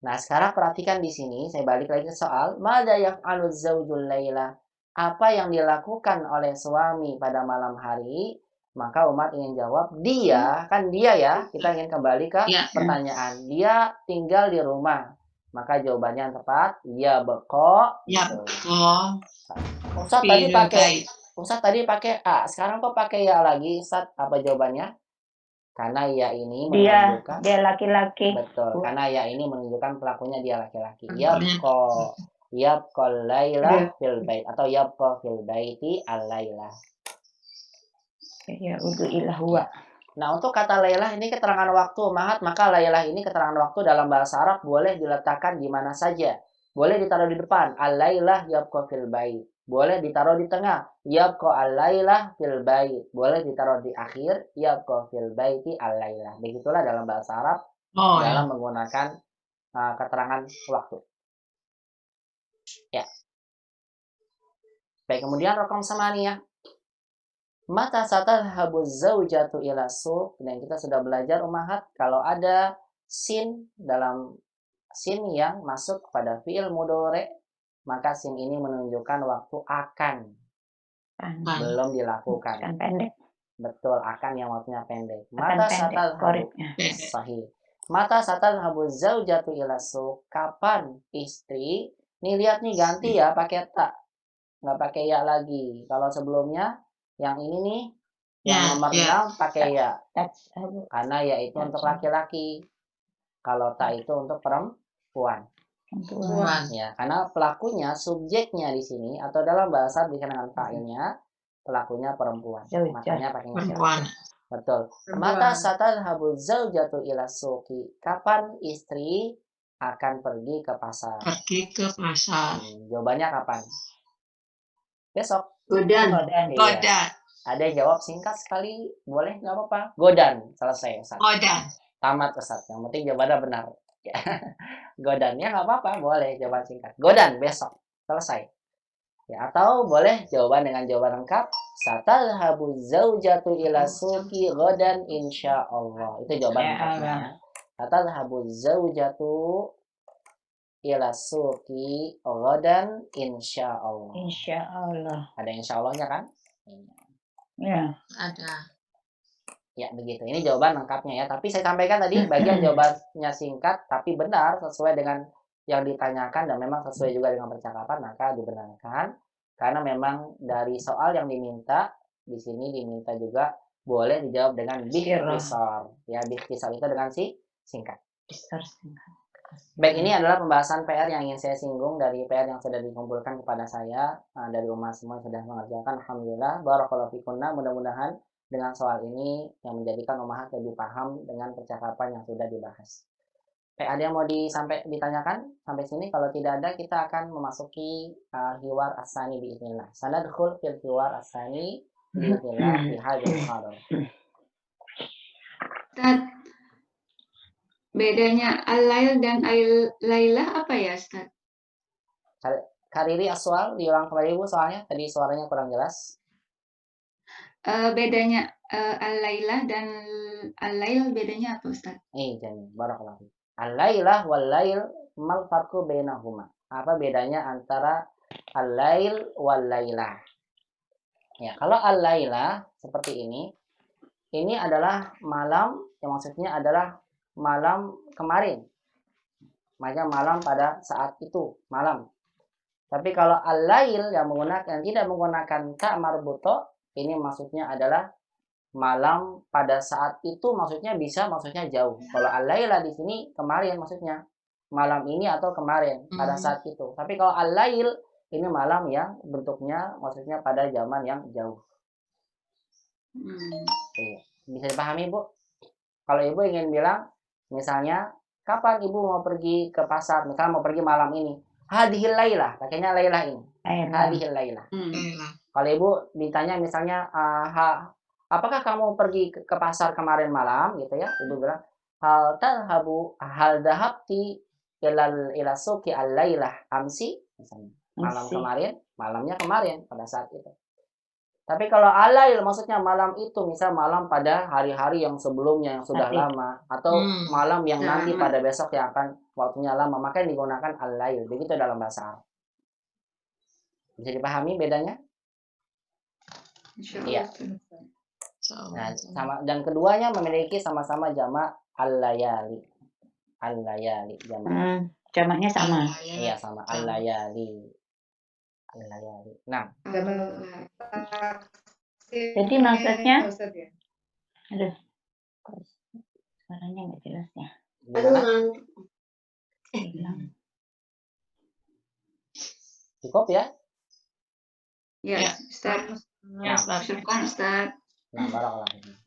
S1: Nah, sekarang perhatikan di sini, saya balik lagi ke soal madza yaf'alu zaujul laila? Apa yang dilakukan oleh suami pada malam hari? Maka umat ingin jawab, dia, kan dia ya, kita ingin kembali ke pertanyaan. Dia tinggal di rumah. Maka jawabannya yang tepat, ya beko. Ustaz tadi pakai A, sekarang kok pakai ya lagi, Ustaz? Apa jawabannya? Karena ya ini menunjukkan
S4: dia laki-laki.
S1: Betul, karena ya ini menunjukkan pelakunya dia laki-laki. Yabqa laila fil bait atau yabqa fil baiti al-laila.
S4: Ya udu ila huwa.
S1: Nah, untuk kata lailah ini keterangan waktu Mahat, maka lailah ini keterangan waktu dalam bahasa Arab boleh diletakkan di mana saja. Boleh ditaruh di depan, al-lailah yabqa fil bait. Boleh ditaruh di tengah, yabqa al-lailah fil bait. Boleh ditaruh di akhir, yabqa fil baiti al-lailah. Begitulah dalam bahasa Arab dalam menggunakan keterangan waktu. Ya. Baik, kemudian raqam samaniyah. Mata satadhabu zaujatu ila suq, dan kita sudah belajar ummahat kalau ada sin dalam sin yang masuk pada fiil mudhari, maka sin ini menunjukkan waktu akan, belum dilakukan.
S4: Kan pendek.
S1: Betul, akan yang waktunya pendek.
S4: Akan
S1: Mata
S4: pendek
S1: satadhabu
S4: koridnya.
S1: sahih. Mata satadhabu zaujatu ila suq, kapan istri, nih lihat nih ganti ya pakai tak, nggak pakai ya lagi. Kalau sebelumnya yang ini nih yang nomor 6 pakai ya,
S4: Tadhabu.
S1: karena ya itu untuk laki-laki. Kalau ta itu untuk perempuan.
S4: Perempuan.
S1: Ya, karena pelakunya, subjeknya di sini atau dalam bahasa dengan fa'ilnya, pelakunya perempuan.
S4: Zaujah.
S1: Makanya pakai
S3: Perempuan.
S1: betul.
S3: Perempuan.
S1: Mata satadhabu zaujatu ila suqi, kapan istri akan pergi ke pasar?
S3: Pergi ke pasar.
S1: Jawabannya kapan? Besok.
S3: Godan.
S4: Godan.
S1: Iya.
S3: Godan.
S1: Ada yang jawab singkat sekali, boleh nggak apa-apa. Godan, selesai Ustaz.
S3: Godan.
S1: Tamat Ustaz. Yang penting jawabannya benar. Godan, ya nggak apa-apa, boleh jawaban singkat. Godan, besok, selesai. Ya, atau boleh jawaban dengan jawaban lengkap. Satadhabu zaujatu ila suqi godan insyaallah. Itu jawaban lengkapnya. Satadhabu zaujatu ila suqi godan insyaallah.
S4: Insyaallah.
S1: Ada insyaallah-nya kan?
S4: Ya.
S3: Ada.
S1: Ya, begitu. Ini jawaban lengkapnya ya. Tapi saya sampaikan tadi bagian jawabannya singkat tapi benar sesuai dengan yang ditanyakan dan memang sesuai juga dengan percakapan, maka dibenarkan. Karena memang dari soal yang diminta di sini diminta juga boleh dijawab dengan bikhtisar. Ya, bikhtisar itu dengan singkat. Baik, ini adalah pembahasan PR yang ingin saya singgung dari PR yang sudah dikumpulkan kepada saya dari umat semua yang sudah mengerjakan. Alhamdulillah, barakallahu fikunna. Mudah-mudahan dengan soal ini yang menjadikan umat lebih paham dengan percakapan yang sudah dibahas. Ada yang mau ditanyakan sampai sini? Kalau tidak ada, kita akan memasuki hiwar as-sani biiznillah. Sanadkhul fil hiwar as-sani biiznillah fi hadzal muhadharah.
S2: Bedanya al-lail dan al-lailah apa ya, Ustaz?
S1: Kariri as-soal, diulang kembali Bu soalnya. Tadi suaranya kurang jelas.
S2: Bedanya al-lailah dan al-lail bedanya apa, Ustaz?
S1: Jangan barakallahu. Al-lailah wal lail mal farqu bainahuma. Apa bedanya antara al-lail wal lailah? Ya, kalau al-lailah seperti ini adalah malam, yang maksudnya adalah malam kemarin. Makanya malam pada saat itu, malam. Tapi kalau al-lail yang tidak menggunakan ta marbuto, ini maksudnya adalah malam pada saat itu, maksudnya maksudnya jauh. Kalau al-laila di sini kemarin maksudnya. Malam ini atau kemarin pada saat itu. Tapi kalau al-lail ini malam yang bentuknya maksudnya pada zaman yang jauh. Bisa dipahami, Bu? Kalau Ibu ingin bilang misalnya kapan Ibu mau pergi ke pasar, misalnya mau pergi malam ini. Hadhil lailah, pakainya lailah ini. Hadhil lailah. Kalau Ibu ditanya misalnya apakah kamu pergi ke pasar kemarin malam gitu ya? Ibu bilang hal dahabti ila suqi al-lailah amsi misalnya. Malam kemarin, malamnya kemarin pada saat itu. Tapi kalau alail maksudnya malam itu, misal malam pada hari-hari yang sebelumnya yang sudah lama atau malam yang nanti pada besok yang akan waktunya lama, maka yang digunakan alail. Begitu dalam bahasa Arab. Bisa dipahami bedanya? Iya. Nah, dan keduanya memiliki sama-sama jamak al-layali. Al-layali jamak.
S4: Jamaknya sama.
S1: Iya, sama al-layali. Al-layali. Nah,
S4: jadi maksudnya aduh, suaranya nggak jelas ya.
S1: Cukup ya?
S2: Ya, Ustaz.
S3: Ya,
S2: Syukran, Ustaz.
S1: Nah, barakallahu.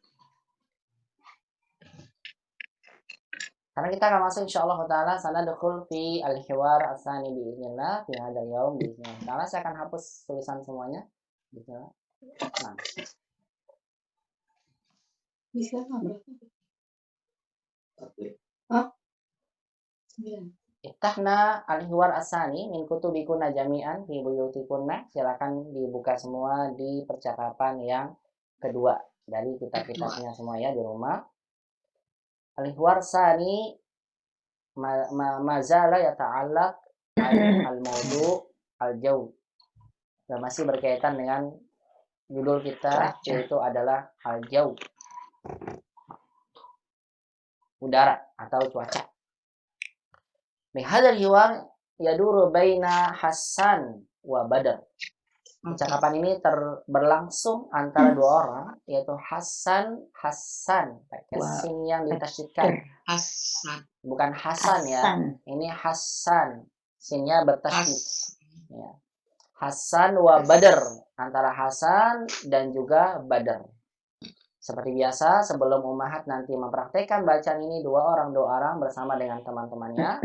S1: Karena kita akan masuk insyaallah taala sanadkhul fi al-hiwar as-sani biiznillah fi hadzal yaum biiznillah. Taala saya akan hapus tulisan semuanya. Bismillah. Nah.
S2: Bisa apa?
S1: Iftahna al-hiwar as-sani min kutubikunna jami'an fi buyutikunna. Silakan dibuka semua di percakapan yang kedua dari kitab-kitabnya semua ya di rumah. Al-hiwar tsani mazala yata'allaq al-mawdu' al-jaw. Dan masih berkaitan dengan judul kita yaitu adalah al-jaw, udara atau cuaca. Bihadzal hiwar yaduru baina Hasan wa Badr. Percakapan ini berlangsung antara dua orang, yaitu Hasan pakai sin yang ditasydidkan.
S3: Hasan.
S1: Bukan Hasan ya. Ini Hasan. Sinnya bertasydid. Ya. Hasan wa Badr, antara Hasan dan juga Badr. Seperti biasa, sebelum Ummahat nanti mempraktekkan bacaan ini dua orang bersama dengan teman-temannya.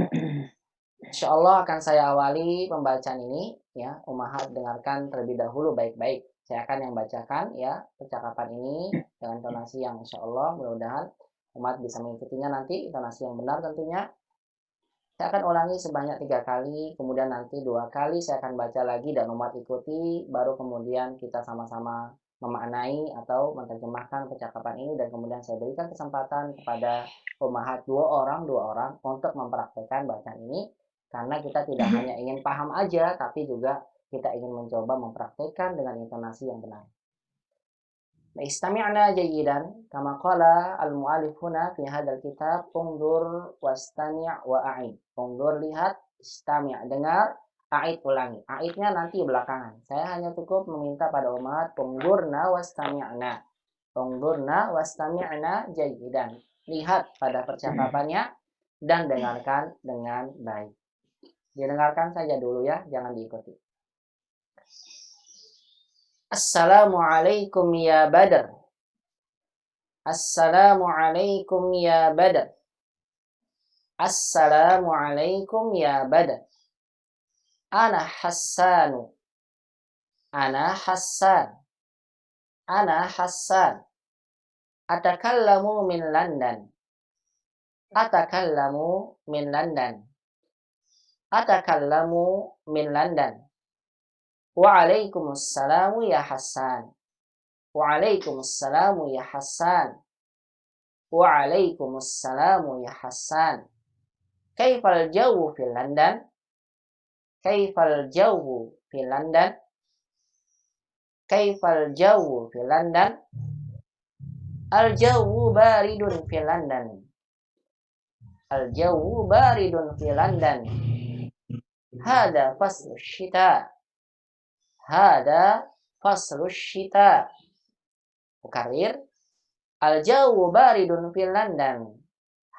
S1: Insyaallah akan saya awali pembacaan ini ya. Ummahat dengarkan terlebih dahulu baik-baik. Saya akan yang bacakan ya percakapan ini dengan intonasi yang insyaallah mudah-mudahan umat bisa mengikutinya nanti, intonasi yang benar tentunya. Saya akan ulangi sebanyak 3 kali, kemudian nanti 2 kali saya akan baca lagi dan umat ikuti, baru kemudian kita sama-sama memaknai atau menerjemahkan percakapan ini, dan kemudian saya berikan kesempatan kepada Ummahat dua orang untuk mempraktekkan bacaan ini, karena kita tidak hanya ingin paham aja, tapi juga kita ingin mencoba mempraktekkan dengan intonasi yang benar. Istami'na jayyidan kama qala al-mu'allif huna fi hadzal kitab, undur wastami' wa a'id. Undur lihat, istami' dengar, a'id ulangi. A'idnya nanti belakangan. Saya hanya cukup meminta pada umat undurna wastami'na. Undurna wastami'na jayyidan. Lihat pada percakapannya dan dengarkan dengan baik. Didengarkan saja dulu ya, jangan diikuti. Assalamualaikum ya Badr. Assalamualaikum ya Badr. Assalamualaikum ya Badr. Ana Hassanu. Ana Hassan. Ana Hassan. Atakallamu min London. Atakallamu min London. Atakallamu min London. Wa'alaikumussalam ya Hassan. Wa'alaikumussalam ya Hassan. Wa'alaikumussalam ya Hassan. Kaifal jawu fi London? Kaifal jawu fi London? Kaifal jawu fi London? Al-jawu baridun fi London. Al-jawu baridun fi London. Hada faslu syita. Hada faslu syita. Ukarir. Al-jawu baridun fi London.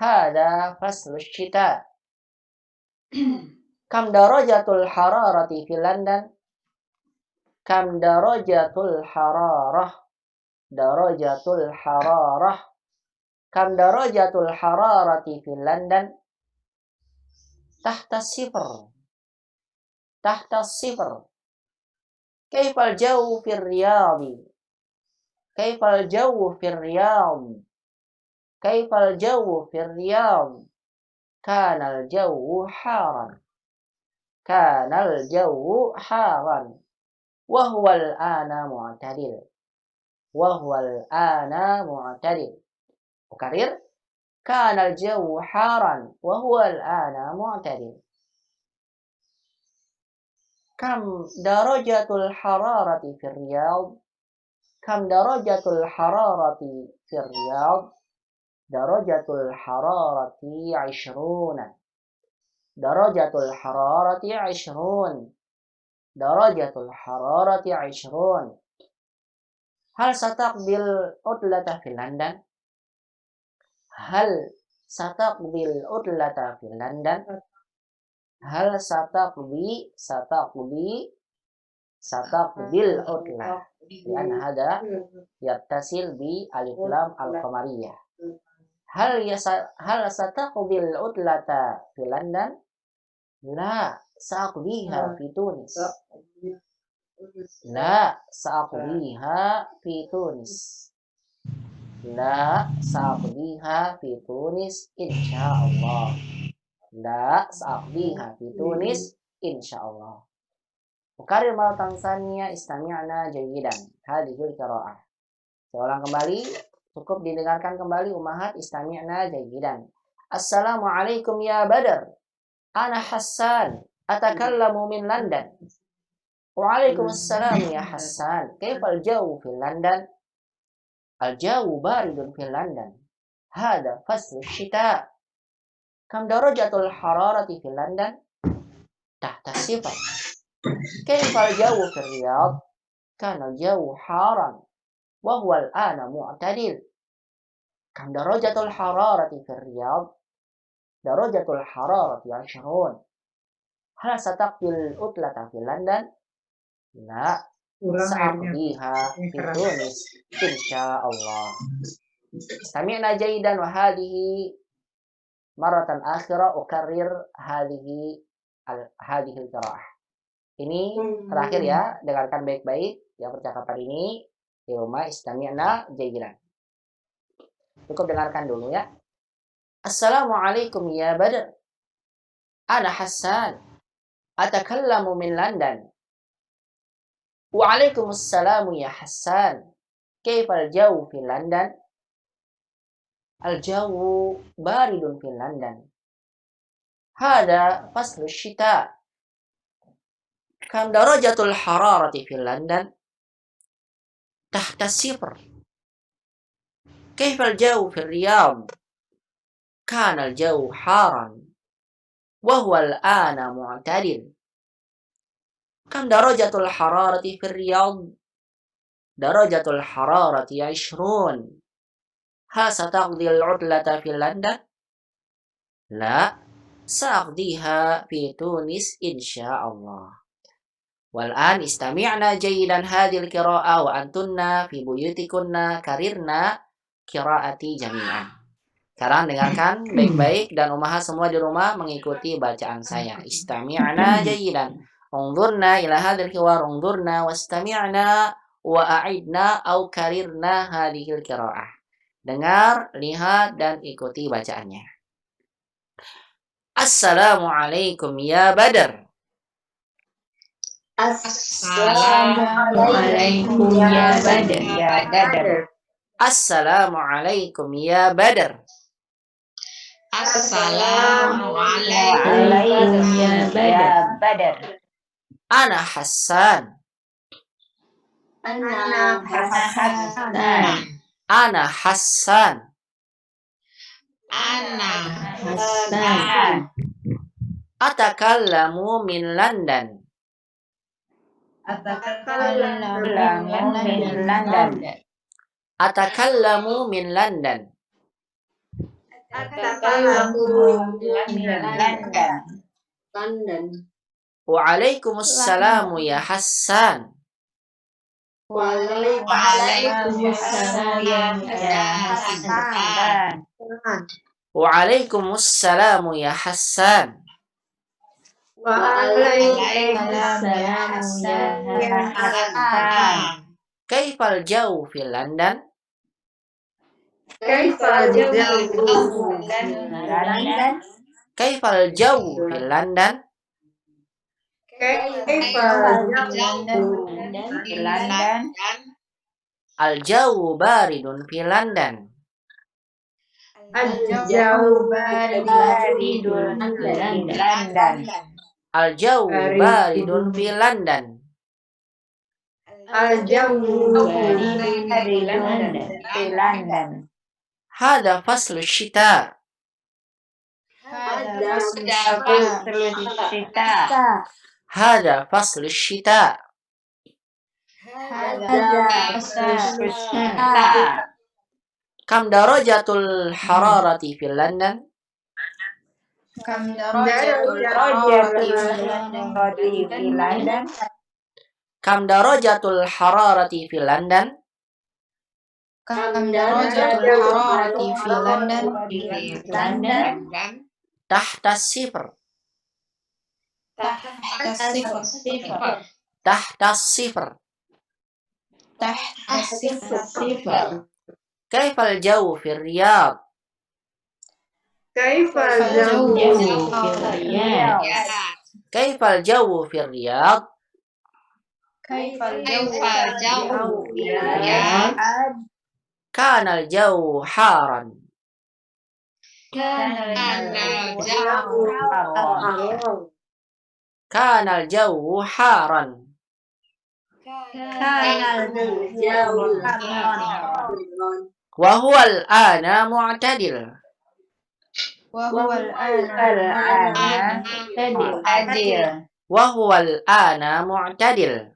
S1: Hada faslu syita. Kam darajatul hararati fi London? Kam darajatul hararah? Darajatul hararah. Kam darajatul hararati fi London? Tahta sifr. Tahta sifr. Kaifal jawu fi Riyadh? Kaifal jawu fi Riyadh? Kaifal jawu fi Riyadh? Kanal jawu haran. Kanal jawu haran. Wahwal ana mu'tadil. Wahwal ana mu'tadil. Ukarir. Kanal jawu haran. Wahwal ana mu'tadil. Kam darajatul hararati fi Riyadh? Kam darajatul hararati fi Riyadh? Darajatul hararati 20. Darajatul hararati 20. Darajatul hararati 20. Hal sataqbil udlata fi London? Hal sataqbil udlata fi London? Hal sataqbil udlah. Lian hada yattasil bi alif lam al-qamariyah. Hal sataqbil udlata fi London? La, sa'aqdiha fi Tunis. La, sa'aqdiha fi Tunis. La, sa'aqdiha fi Tunis insyaallah. La, sa'aqdiha fi Tunis insyaallah. Ukarir maratan tsaniyah, istami'na jayyidan hadhil qira'ah. Saya ulang kembali, cukup didengarkan kembali ummahat istami'na jayyidan. Assalamualaikum ya Badr. Ana Hassan, atakallamu min London. Waalaikumsalam ya Hassan. Kaifal jawu fi London? Al-jawu baridun fi London. Hada faslu syita. Kam darajatul hararati fi London? Tahta sifar. Kaifal jawu fi Riyadh? Kana al-jawu haran. وهو الآن معتدل. كم درجة الحرارة في الرياض؟ درجة الحرارة 20. هل ستقضي العطلة في لندن؟ لا، سأقضيها في تونس إن شاء الله. استمعنا جيدا، وهذه مرة آخرة أكرر هذه القراءة. Ini terakhir ya, dengarkan baik-baik ya percakapan ini di rumah. Istami'na jayyidan. Cukup dengarkan dulu ya. Assalamualaikum ya Badr. Ana Hassan. Atakallamu min London. Waalaikumsalam ya Hassan. Kaifal jawu fi London? Al-jawu baridun fi London. Hada faslu syita. Kam darajatul hararati fi London? Tahta sifr. Kaifal jawu fi Riyadh? Kana al-jawu haran. وهو الآن معتدل. كم درجة الحرارة في الرياض؟ درجة الحرارة 20. هل ستقضي العطلة في لندن؟ لا، سأقضيها في تونس إن شاء الله. والآن استمعنا جيدا هذه القراءة وأنتن في بيوتكن كررنا قراءتي جميعا. Sekarang dengarkan baik-baik dan ummahat semua di rumah mengikuti bacaan saya. Istami'na jayyidan. Unzurna ila hadzal hiwar, unzurna wastami'na wa a'idna au karirna hadhil qiraah. Dengar, lihat dan ikuti bacaannya. Assalamualaikum ya Badr.
S3: Assalamualaikum ya Badr.
S1: Assalamualaikum ya Badr.
S3: Assalamualaikum ya Badr.
S1: Ana Hassan.
S3: Ana Hassan.
S1: Ana Hassan.
S3: Ana Hassan.
S1: Atakallamu min London.
S4: Atakallamu min London.
S1: Atakallamu min London.
S4: Atakallamu min London.
S1: Waalaikumsalam ya Hassan.
S3: Waalaikumsalam ya Hassan.
S1: Waalaikumsalam ya Hassan.
S3: Waalaikumsalam ya Hassan.
S1: Kaifal jawu fi London?
S3: Kaifal jawu
S4: London.
S1: Kaifal jawu fi London?
S4: London.
S1: Al-jawu baridun fi London.
S3: Al-jawu
S4: baridun fi London.
S1: Al-jawu baridun fi London.
S3: Al-jawu
S4: baridun fi London.
S1: Hada faslu syita.
S3: Hada
S1: Hada faslu syita. Kam darajatul hararati fi London?
S3: Kam darajatul hararati
S4: fi London.
S1: Kam darajatul hararati fi London?
S3: Kam darajatul hararati fi London?
S1: Tahta sifr.
S3: Tahta sifr.
S1: Tahta sifr.
S3: Tahta sifr.
S1: Kaifal jawu fi Riyadh?
S3: Kaifal jawu fi Riyadh?
S1: Kaifal jawu fi Riyadh?
S3: Kaifal jawu fi Riyadh?
S1: Kanal jauh haran. Kanal jauh haran. Wa huwal ana mu'tadil. Wa huwal ana mu'tadil.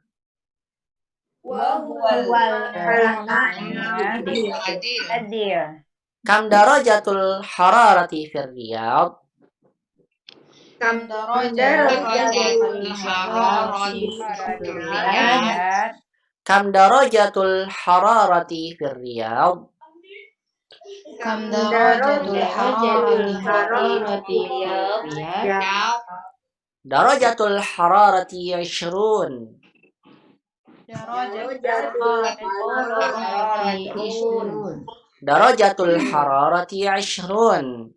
S1: Kam darajatul hararati fir Riyadh?
S3: Kam darajatul hararati fil Riyadh?
S1: Kam darajatul hararati fir Riyadh?
S3: Kam darajatul hararati fil Riyadh?
S1: Darajatul hararati 20. Darajatul hararati 20.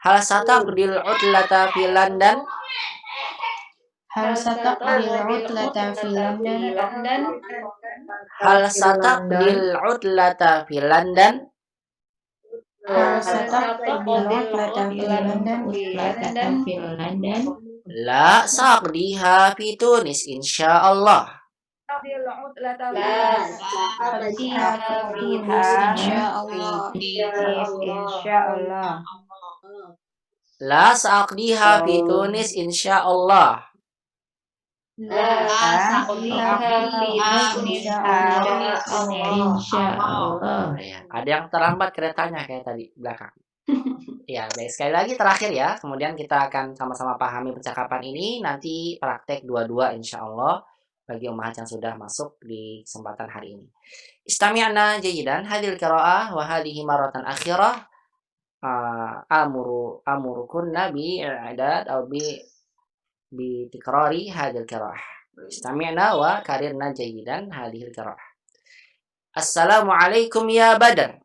S1: Hal sataqdil utlata fi London?
S3: Hal sataqdil utlata fi London?
S1: Hal sataqdil utlata fi London?
S3: Hal sataqdil utlata fi London?
S1: La saqdiha fi Tunis insyaallah.
S3: Insyaallah.
S1: La saqdiha fi Tunis insyaallah.
S3: Insyaallah.
S1: Ya, ada yang terlambat keretanya kayak tadi belakang. Ya, baik, sekali lagi terakhir ya. Kemudian kita akan sama-sama pahami percakapan ini. Nanti praktek dua-dua insyaallah bagi umat yang sudah masuk di kesempatan hari ini. Istami'na jayidan hadil qiraah wa hadhihi maratan akhirah. Amurukunna bi i'dad atau bi tikrari hadil qiraah. Istami'na wa karirna jayidan hadhil qiraah. Assalamualaikum ya Badr.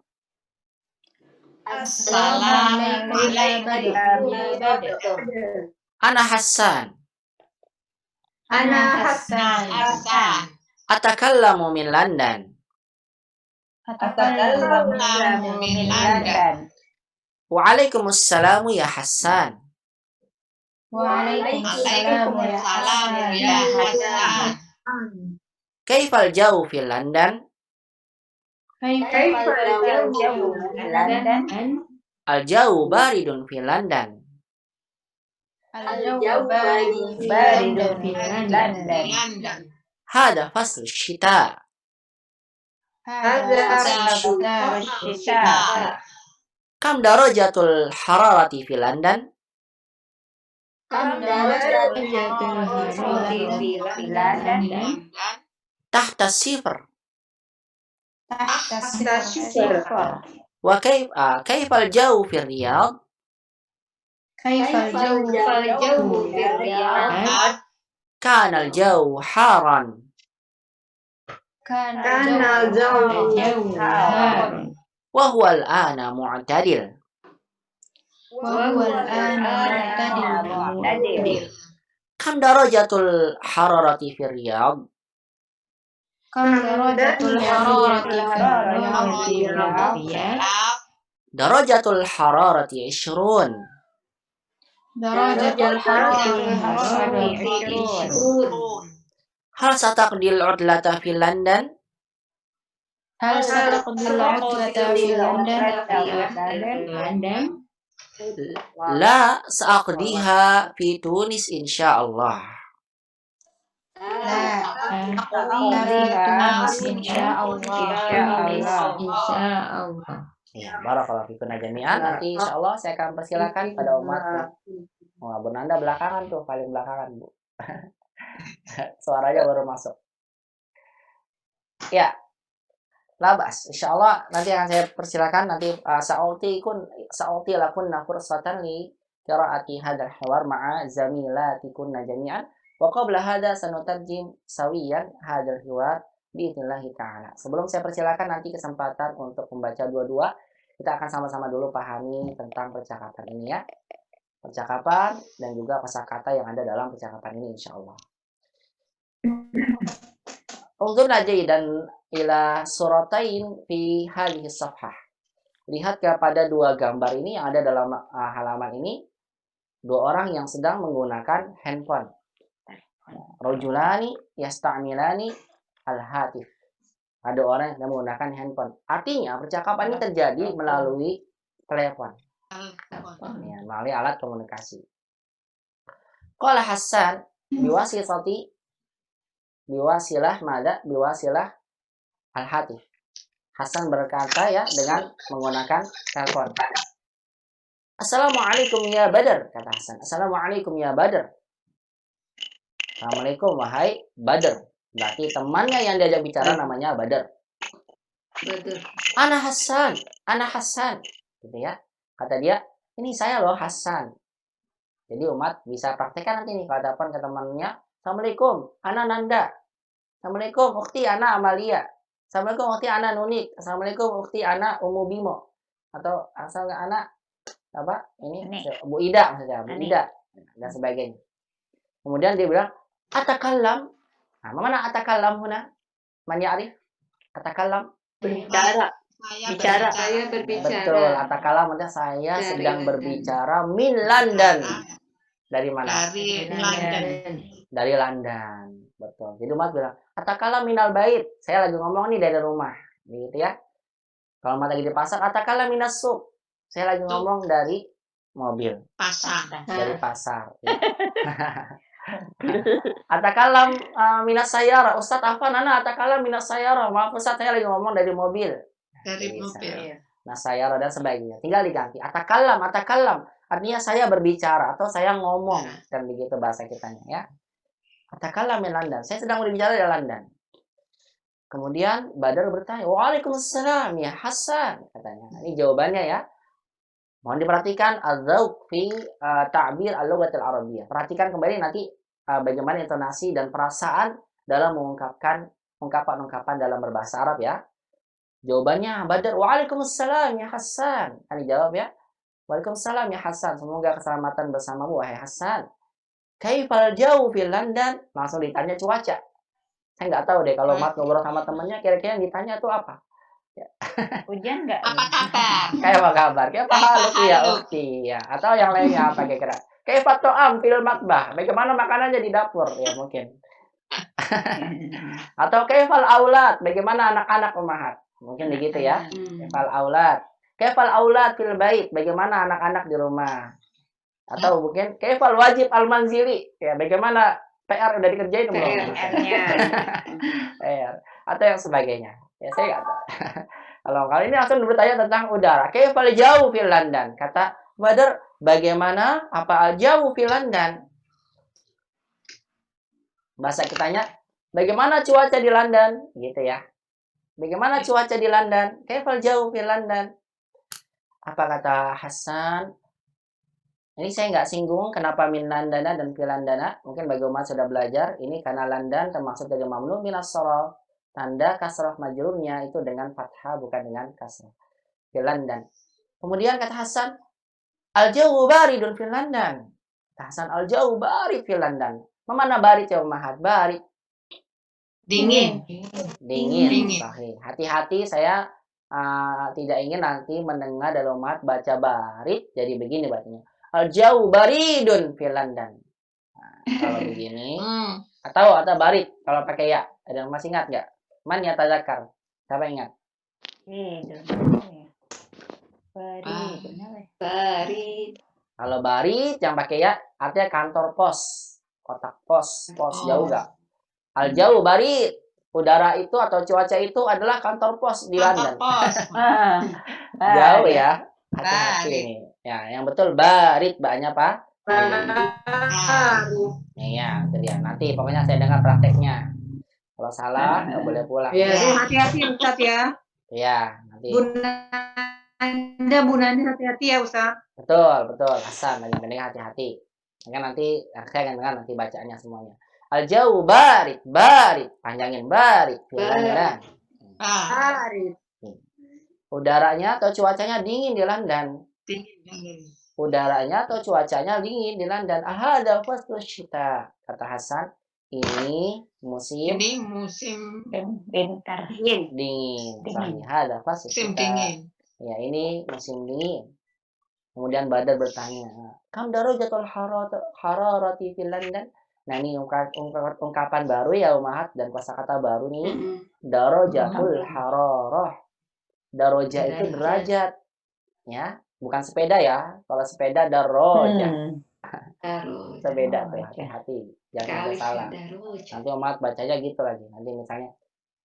S3: Assalamualaikum ya Badr.
S1: Ana Hassan. Atakallamu min London. Waalaikumsalam ya Hassan.
S3: Waalaikumsalam ya Hassan.
S1: Kaifal jauh fi London? Al jauh baridun fi London. Hada fasl syita. Kam darajatul hararati fi London? Tahta sifr. Wa kaifal jauh fi Riyadh? Kana al jauh haran. Wa huwa al ana mu'tadil. Kam darajatul hararati fi Riyadh? Darajatul hararati 20. Hal sataqdil udlata fi London? La sa'aqdiha fi Tunis insyaallah. Ya, barakallahu fikum jami'an. Nanti insyaallah saya akan persilakan pada umat. Bu Nanda belakangan tuh, paling belakangan, Bu. Suaranya baru masuk. Ya. Labas. Insyaallah nanti akan saya persilakan nanti sa'uti lakunna fursatan li qiraati hadzal hiwar ma'a zamilatikunna jami'an. Wa qabla hadza sanutarjim sawiyan hadzal hiwar biidznillah taala. Sebelum saya persilakan nanti kesempatan untuk membaca dua-dua, kita akan sama-sama dulu pahami tentang percakapan ini ya. Percakapan dan juga kosakata yang ada dalam percakapan ini insyaallah. Unzurna jayyidan ila suratain fi hadhihi safhah. Lihat kepada dua gambar ini yang ada dalam halaman ini. Dua orang yang sedang menggunakan handphone. Rajulani yasta'milani al-hatif. Ada orang yang sedang menggunakan handphone. Artinya percakapan ini terjadi melalui telepon. Ya, melalui alat komunikasi. Qala Hasan biwasilah al-hatif. Hasan berkata ya dengan menggunakan telepon. Assalamualaikum ya Badr, kata Hasan. Assalamualaikum ya Badr. Assalamualaikum wahai Badr. Berarti temannya yang diajak bicara namanya Badr. Ana Hasan. Gitu ya. Kata dia, ini saya loh Hasan. Jadi umat bisa praktekkan nanti nih kalau telepon ke temannya. Assalamualaikum, ana Nanda. Assalamualaikum, ukti ana Amalia. Assalamualaikum, ukti ana Nunik. Assalamualaikum, ukti ana Umu Bimo. Atau asal ana apa? Ini Bu Ida maksudnya, Bu Ida dan sebagainya. Kemudian dia bilang, atakallam. Nah, mana atakallam huna? Man ya'rif? Atakallam
S3: Bicara. Saya berbicara.
S1: Betul, atakallam maksudnya saya sedang berbicara min London. Dari mana? Dari London. Betul. Jadi umat bilang, atakallam minal bait. Saya lagi ngomong nih dari rumah. Gitu ya. Kalau umat lagi di pasar, atakallam minas suq. Saya lagi ngomong dari mobil. Dari pasar. Ya. Atakalam minas sayara. Ustaz Afan, atakalam minas sayara. Maaf Ustaz, saya lagi ngomong dari mobil. Dari mobil. Nah, sayara dan sebagainya. Tinggal diganti. Atakalam. Artinya saya berbicara atau saya ngomong. Dan begitu bahasa kitanya ya. Atakalam min London. Saya sedang berbicara dari London. Kemudian Badar bertanya, Waalaikumsalam ya Hasan. Katanya. Ini jawabannya ya. Mohon diperhatikan az-zawq fi ta'bir al-lughatil arabiyyah. Perhatikan kembali nanti bagaimana intonasi dan perasaan dalam mengungkapkan ungkapan-ungkapan dalam berbahasa Arab ya. Jawabannya Badar, Waalaikumsalam ya Hasan. Ini jawab ya. Waalaikumsalam ya Hasan. Semoga keselamatan bersamamu wahai Hasan. Kaifal jauh fi London? Langsung ditanya cuaca. Saya nggak tahu deh kalau Mat ngobrol sama temannya kira-kira yang ditanya itu apa. Ya.
S4: Hujan nggak?
S3: Apa kabar?
S1: Kayak apa kabar? Kayak apa haluk ya, ukti ya. Atau yang lainnya apa kira-kira? Kayak fatoam fil matbah. Bagaimana makanannya di dapur ya mungkin. Atau kaifal aulad. Bagaimana anak-anak umahat? Mungkin begitu ya. Kaifal aulad. Kaifal aulad fil bait. Bagaimana anak-anak di rumah? Atau mungkin kaifal wajib al manzili. Ya, bagaimana PR udah dikerjain belum? PR. Atau yang sebagainya. Ya saya nggak tahu. Kalau kali ini langsung bertanya tentang udara. Kaifal jauh fil London. Kata Badar, bagaimana apa al jauh fil London? Bahasa kitanya, bagaimana cuaca di London? Gitu ya. Bagaimana cuaca di London? Kaifal jauh fil London? Apa kata Hasan? Ini saya nggak singgung kenapa min Landana dan fil Landana. Mungkin bagi umat sudah belajar. Ini karena London termasuk dari mamnu minas sorof. Tanda kasrah majrurnya itu dengan fathah bukan dengan kasrah. Fil London. Kemudian kata Hasan, al-jawu baridun fil London. Kata Hasan, al-jawu barid fil London. Mana barid ya umahat? Barid. Dingin. Sahih. Hati-hati saya tidak ingin nanti mendengar dari umat baca barid. Jadi begini bacanya. Al-jawu baridun fil London. Nah, kalau begini. Atau barid. Kalau pakai ya. Ada yang masih ingat nggak? Man yatadzakar. Siapa ingat?
S4: Barid.
S1: Kalau barid yang pakai ya artinya kantor pos, kotak pos jauh nggak? Al jauh barid. Udara itu atau cuaca itu adalah kantor pos di London. Jauh ya. Hati-hati nih. Ya, yang betul barid, baknya apa? Ya, itu dia. Nanti pokoknya saya dengar prakteknya. Kalau salah nggak boleh pulang.
S2: Ya, hati-hati Ustaz ya.
S1: Ya, nanti.
S2: Bu Nanda hati-hati ya Ustaz.
S1: Betul. Hasan, penting hati-hati. Nanti saya akan dengar nanti bacaannya semuanya. Al-jauh barid. Panjangin barid. Barid. Udaranya atau cuacanya dingin di London. Udaranya atau cuacanya dingin di London. Ahada faslu syita. Kata Hasan, ini musim
S3: Ini musim
S4: Bentar.
S1: dingin. Sahih. Hada fasl
S3: musim
S1: kita.
S3: dingin.
S1: Ya, ini musim dingin. Kemudian Badar bertanya, kam darajatul hararati fil London? Nah, ini ungkapan baru ya Umahat dan kosakata baru nih. Darajatul hararah. Daraja itu derajat, ya, bukan sepeda ya. Kalau sepeda darajah. Sepeda tuh, hati-hati, jangan sampai salah. Nanti Umahat bacanya gitu lagi. Nanti misalnya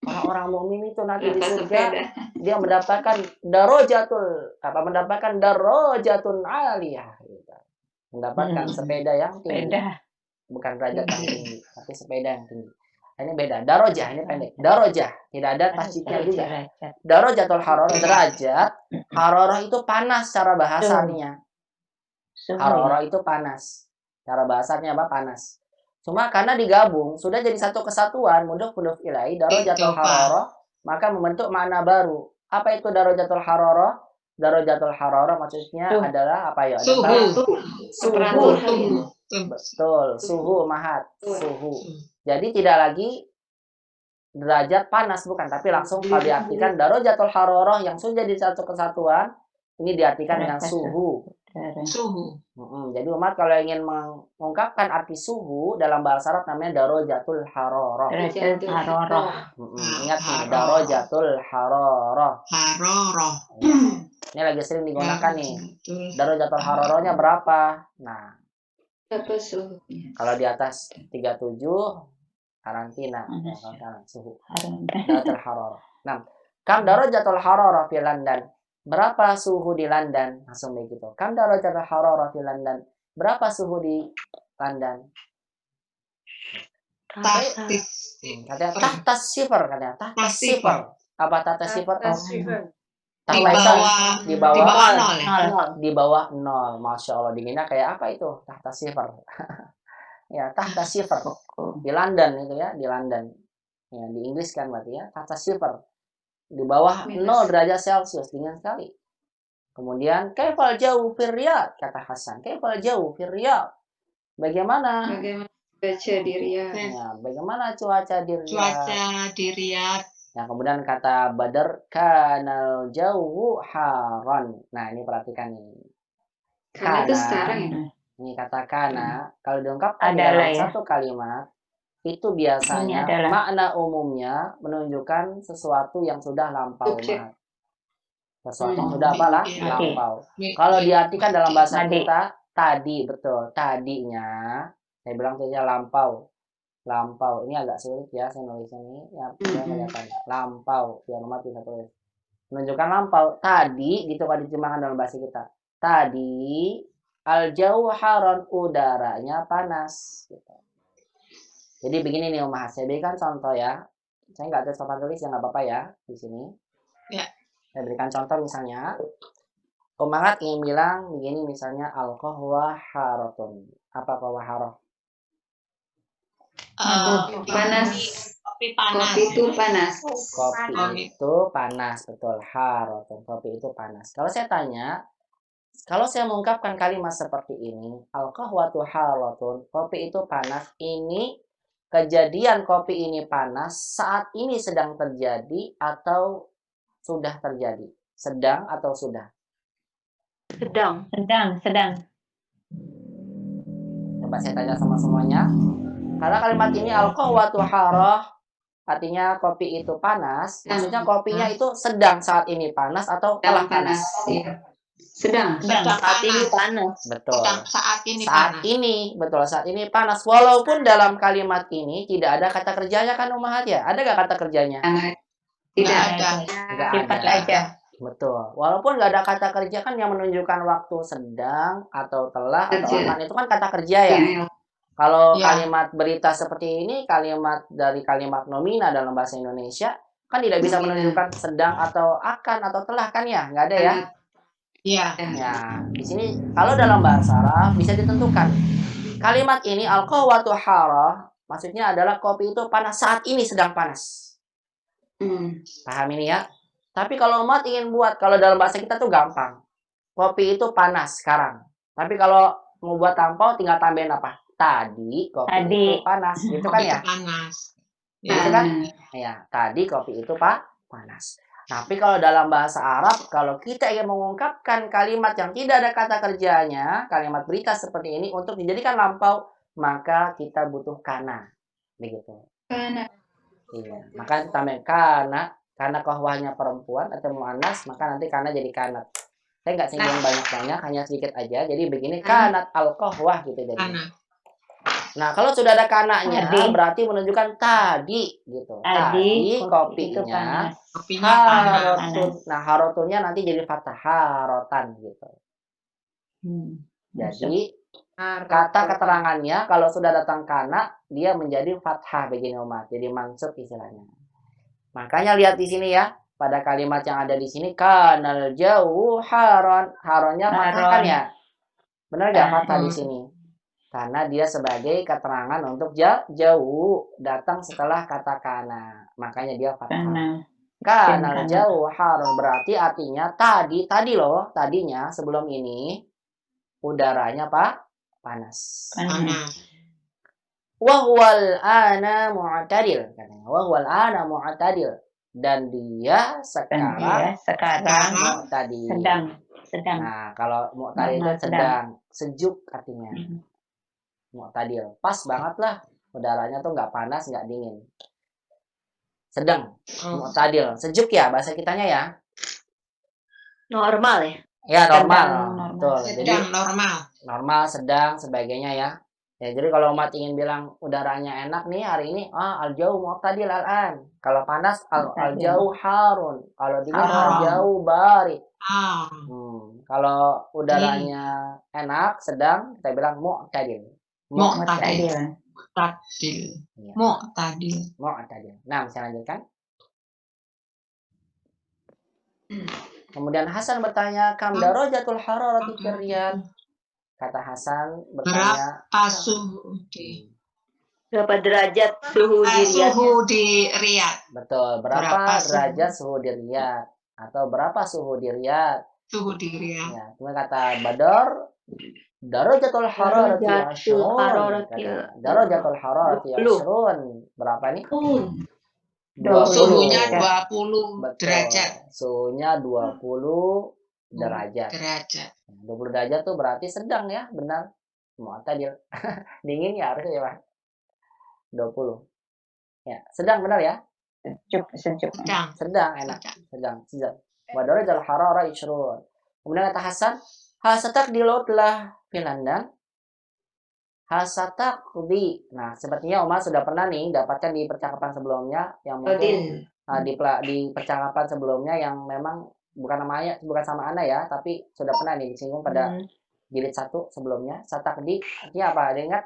S1: orang-orang mukmin itu nanti di surga dia mendapatkan mendapatkan darajatun aliyah gitu. Mendapatkan sepeda yang tinggi, bukan derajat yang tinggi, tapi sepeda yang tinggi. Ini beda. Darajah ini pendek. Darajah tidak ada tasdidnya juga. Darajatul hararah derajat. Hararah itu panas cara bahasa artinya. Hararah itu panas. Cara bahasanya apa? Panas. Cuma karena digabung sudah jadi satu kesatuan, mudhof ilaih darajatul hararah, maka membentuk makna baru. Apa itu darajatul hararah? Darajatul hararah maksudnya adalah apa ya? Suhu. Betul, suhu Mahat, suhu. Jadi tidak lagi derajat panas bukan, tapi langsung kalau diartikan darajatul hararah yang sudah jadi satu kesatuan, ini diartikan dengan suhu. Jadi umat kalau ingin mengungkapkan arti suhu dalam bahasa Arab namanya darajatul hararah. Ingat nih, darajatul hararah. Ini lagi sering digunakan nih. Darajatul hararahnya berapa? Nah, kalau di atas 37 karantina, suhu. Darajatul hararah. Nah, kam darajatul hararah fi London? Berapa suhu di London? Langsung begitu. Kam darajatul hararah fi London? Berapa suhu di London? Katanya tahtas sifar, katanya tahtas sifar. Apa tahtas sifar? Di bawah 0. Masya Allah, dinginnya kayak apa itu? Tahtas sifar. Ya, tahtas sifar. Di London itu ya, di London. Ya, di Inggris kan berarti ya, tahtas sifar. Di bawah 0 derajat Celcius, dingin sekali. Kemudian kaifal jauh fir Riyadh, kata Hasan. Kaifal jauh fir Riyadh? Bagaimana
S2: Cuaca di Riyadh?
S1: Ya, bagaimana cuaca di
S3: Riyadh?
S1: Nah, kemudian kata Badar, kanal jauhu haron. Nah, ini perhatikan ini.
S2: Karena itu sekarang ya.
S1: Ini kata kana, kalau diungkapkan dalam satu kalimat, itu biasanya makna umumnya menunjukkan sesuatu yang sudah lampau. Sesuatu yang sudah apalah lampau. Kalau diartikan dalam bahasa kita tadi, betul, tadinya saya bilang saja lampau. Lampau ini agak sulit ya saya nulisnya ini ya, kelihatan lampau biar umat bisa tulis. Menunjukkan lampau tadi gitu kalau diterjemahkan dalam bahasa kita. Tadi al-jauh haron, udaranya panas gitu. Jadi begini nih Umar, saya berikan contoh ya. Saya nggak ada sopan tulis ya, nggak apa-apa ya di sini.
S3: Ya.
S1: Saya berikan contoh misalnya. Umar ingin bilang begini misalnya al-qahwa haratun. Apa qahwa harah?
S2: Panas.
S3: Kopi panas.
S2: Kopi itu panas.
S1: Kopi itu panas, betul. Haratun, kopi itu panas. Kalau saya tanya, kalau saya mengungkapkan kalimat seperti ini, al-qahwatu haratun, kopi itu panas, ini kejadian kopi ini panas saat ini sedang terjadi atau sudah terjadi? Sedang atau sudah?
S4: Sedang.
S1: Coba saya tanya sama semuanya. Karena kalimat ini al-qahwatu harah, artinya kopi itu panas, maksudnya kopinya itu sedang saat ini panas atau telah panas?
S2: Iya. Sedang
S3: saat ini
S2: panas.
S1: Betul.
S3: Saat ini
S1: panas. Walaupun dalam kalimat ini tidak ada kata kerjanya kan Ummahat ya? Ada nggak kata kerjanya?
S2: Tidak
S3: ada.
S1: Nggak ada. Betul. Walaupun nggak ada kata kerja kan yang menunjukkan waktu sedang atau telah atau akan itu kan kata kerja ya. Kalau kalimat berita seperti ini, kalimat dari kalimat nomina dalam bahasa Indonesia kan tidak bisa menunjukkan sedang atau akan atau telah kan ya? Nggak ada ya?
S3: Iya.
S1: Ya, di sini kalau dalam bahasa Arab bisa ditentukan. Kalimat ini al-qahwatu harah maksudnya adalah kopi itu panas saat ini sedang panas. Paham ini ya? Tapi kalau umat ingin buat, kalau dalam bahasa kita tuh gampang. Kopi itu panas sekarang. Tapi kalau mau buat lampau tinggal tambahin apa? tadi kopi
S4: Tadi.
S1: itu panas, gitu kan
S3: Kopi
S1: ya?
S3: itu panas.
S1: Gitu
S3: Ya.
S1: kan? Ya, tadi kopi itu panas. Tapi kalau dalam bahasa Arab, kalau kita ingin mengungkapkan kalimat yang tidak ada kata kerjanya, kalimat berita seperti ini untuk dijadikan lampau, maka kita butuh kana. Begitu.
S2: Kana.
S1: Iya. Maka tambah kana, karena kohwahnya perempuan atau muannas, maka nanti kana jadi kanat. Saya nggak singgung banyak-banyak, hanya sedikit aja. Jadi begini, kanat al-kohwah gitu jadi.
S3: Kana.
S1: Nah, kalau sudah ada kanaknya,
S4: Tadi.
S1: berarti menunjukkan tadi gitu.
S4: Tadi
S1: Tadi
S4: kopi itu
S1: kopinya
S4: panas.
S3: Kopinya panas.
S1: harotun. Nah, harotunnya nanti jadi fathah harotan gitu. Jadi kata keterangannya kalau sudah datang kana, dia menjadi fathah begini umat. Jadi mansub istilahnya. Makanya lihat di sini ya, pada kalimat yang ada di sini kanal jauh haron. Haronnya fathah kan ya? Benar nggak fathah di sini? Karena dia sebagai keterangan untuk jauh datang setelah kata kana. Makanya dia fathah. Kanal jauh haron berarti artinya tadi loh, tadinya sebelum ini udaranya panas.
S3: Panas.
S1: Wahwal ana mu'tadil katanya. Wahwal ana mu'tadil dan dia sekarang mu'tadil.
S4: Sedang.
S1: Nah, kalau mu'tadil itu sedang, sejuk artinya. Mu'tadil. Pas banget lah. Udaranya tuh nggak panas, nggak dingin. Sedang. Mu'tadil. Sejuk ya bahasa kitanya ya.
S4: Normal ya?
S1: Ya, normal.
S4: Normal.
S1: Jadi normal, sedang, sebagainya ya. Ya, jadi kalau umat ingin bilang udaranya enak nih hari ini, al-jauh mu'tadil al-an. Kalau panas, al-jauh harun. Kalau dingin, al-jauh barid. Kalau udaranya enak, sedang, kita bilang mu'tadil.
S3: Mu'tadil.
S1: Nah, bisa lanjutkan. Kemudian Hasan bertanya, kam darajatul hararati fir Riyadh? Kata Hasan bertanya,
S4: Berapa derajat suhu di
S3: Riyadh?
S1: Betul, berapa derajat suhu di Riyadh? Atau berapa suhu di Riyadh? Ya, kemudian kata Badar, darajatul hararati 20. Darajatul hararati 20. Berapa nih?
S3: 20. Suhunya 20
S1: Betul.
S3: derajat.
S1: Suhunya 20 derajat. 20 derajat tuh berarti sedang ya, benar. Mu'tadil. Dingin ya harusnya ya, Pak. 20. Ya, sedang benar ya?
S4: Sejuk.
S1: Sedang enak. Sedang. Wa darajatul hararah 20. Kemudian kata Hasan, hasatak di laut lah Finlandan. Hasataqdi. Nah, sepertinya Umar sudah pernah nih dapatkan di percakapan sebelumnya yang mungkin di percakapan sebelumnya yang memang bukan namanya, bukan sama Anda ya, tapi sudah pernah nih disinggung pada jilid 1 sebelumnya. Sataqdi artinya apa? Ada ingat?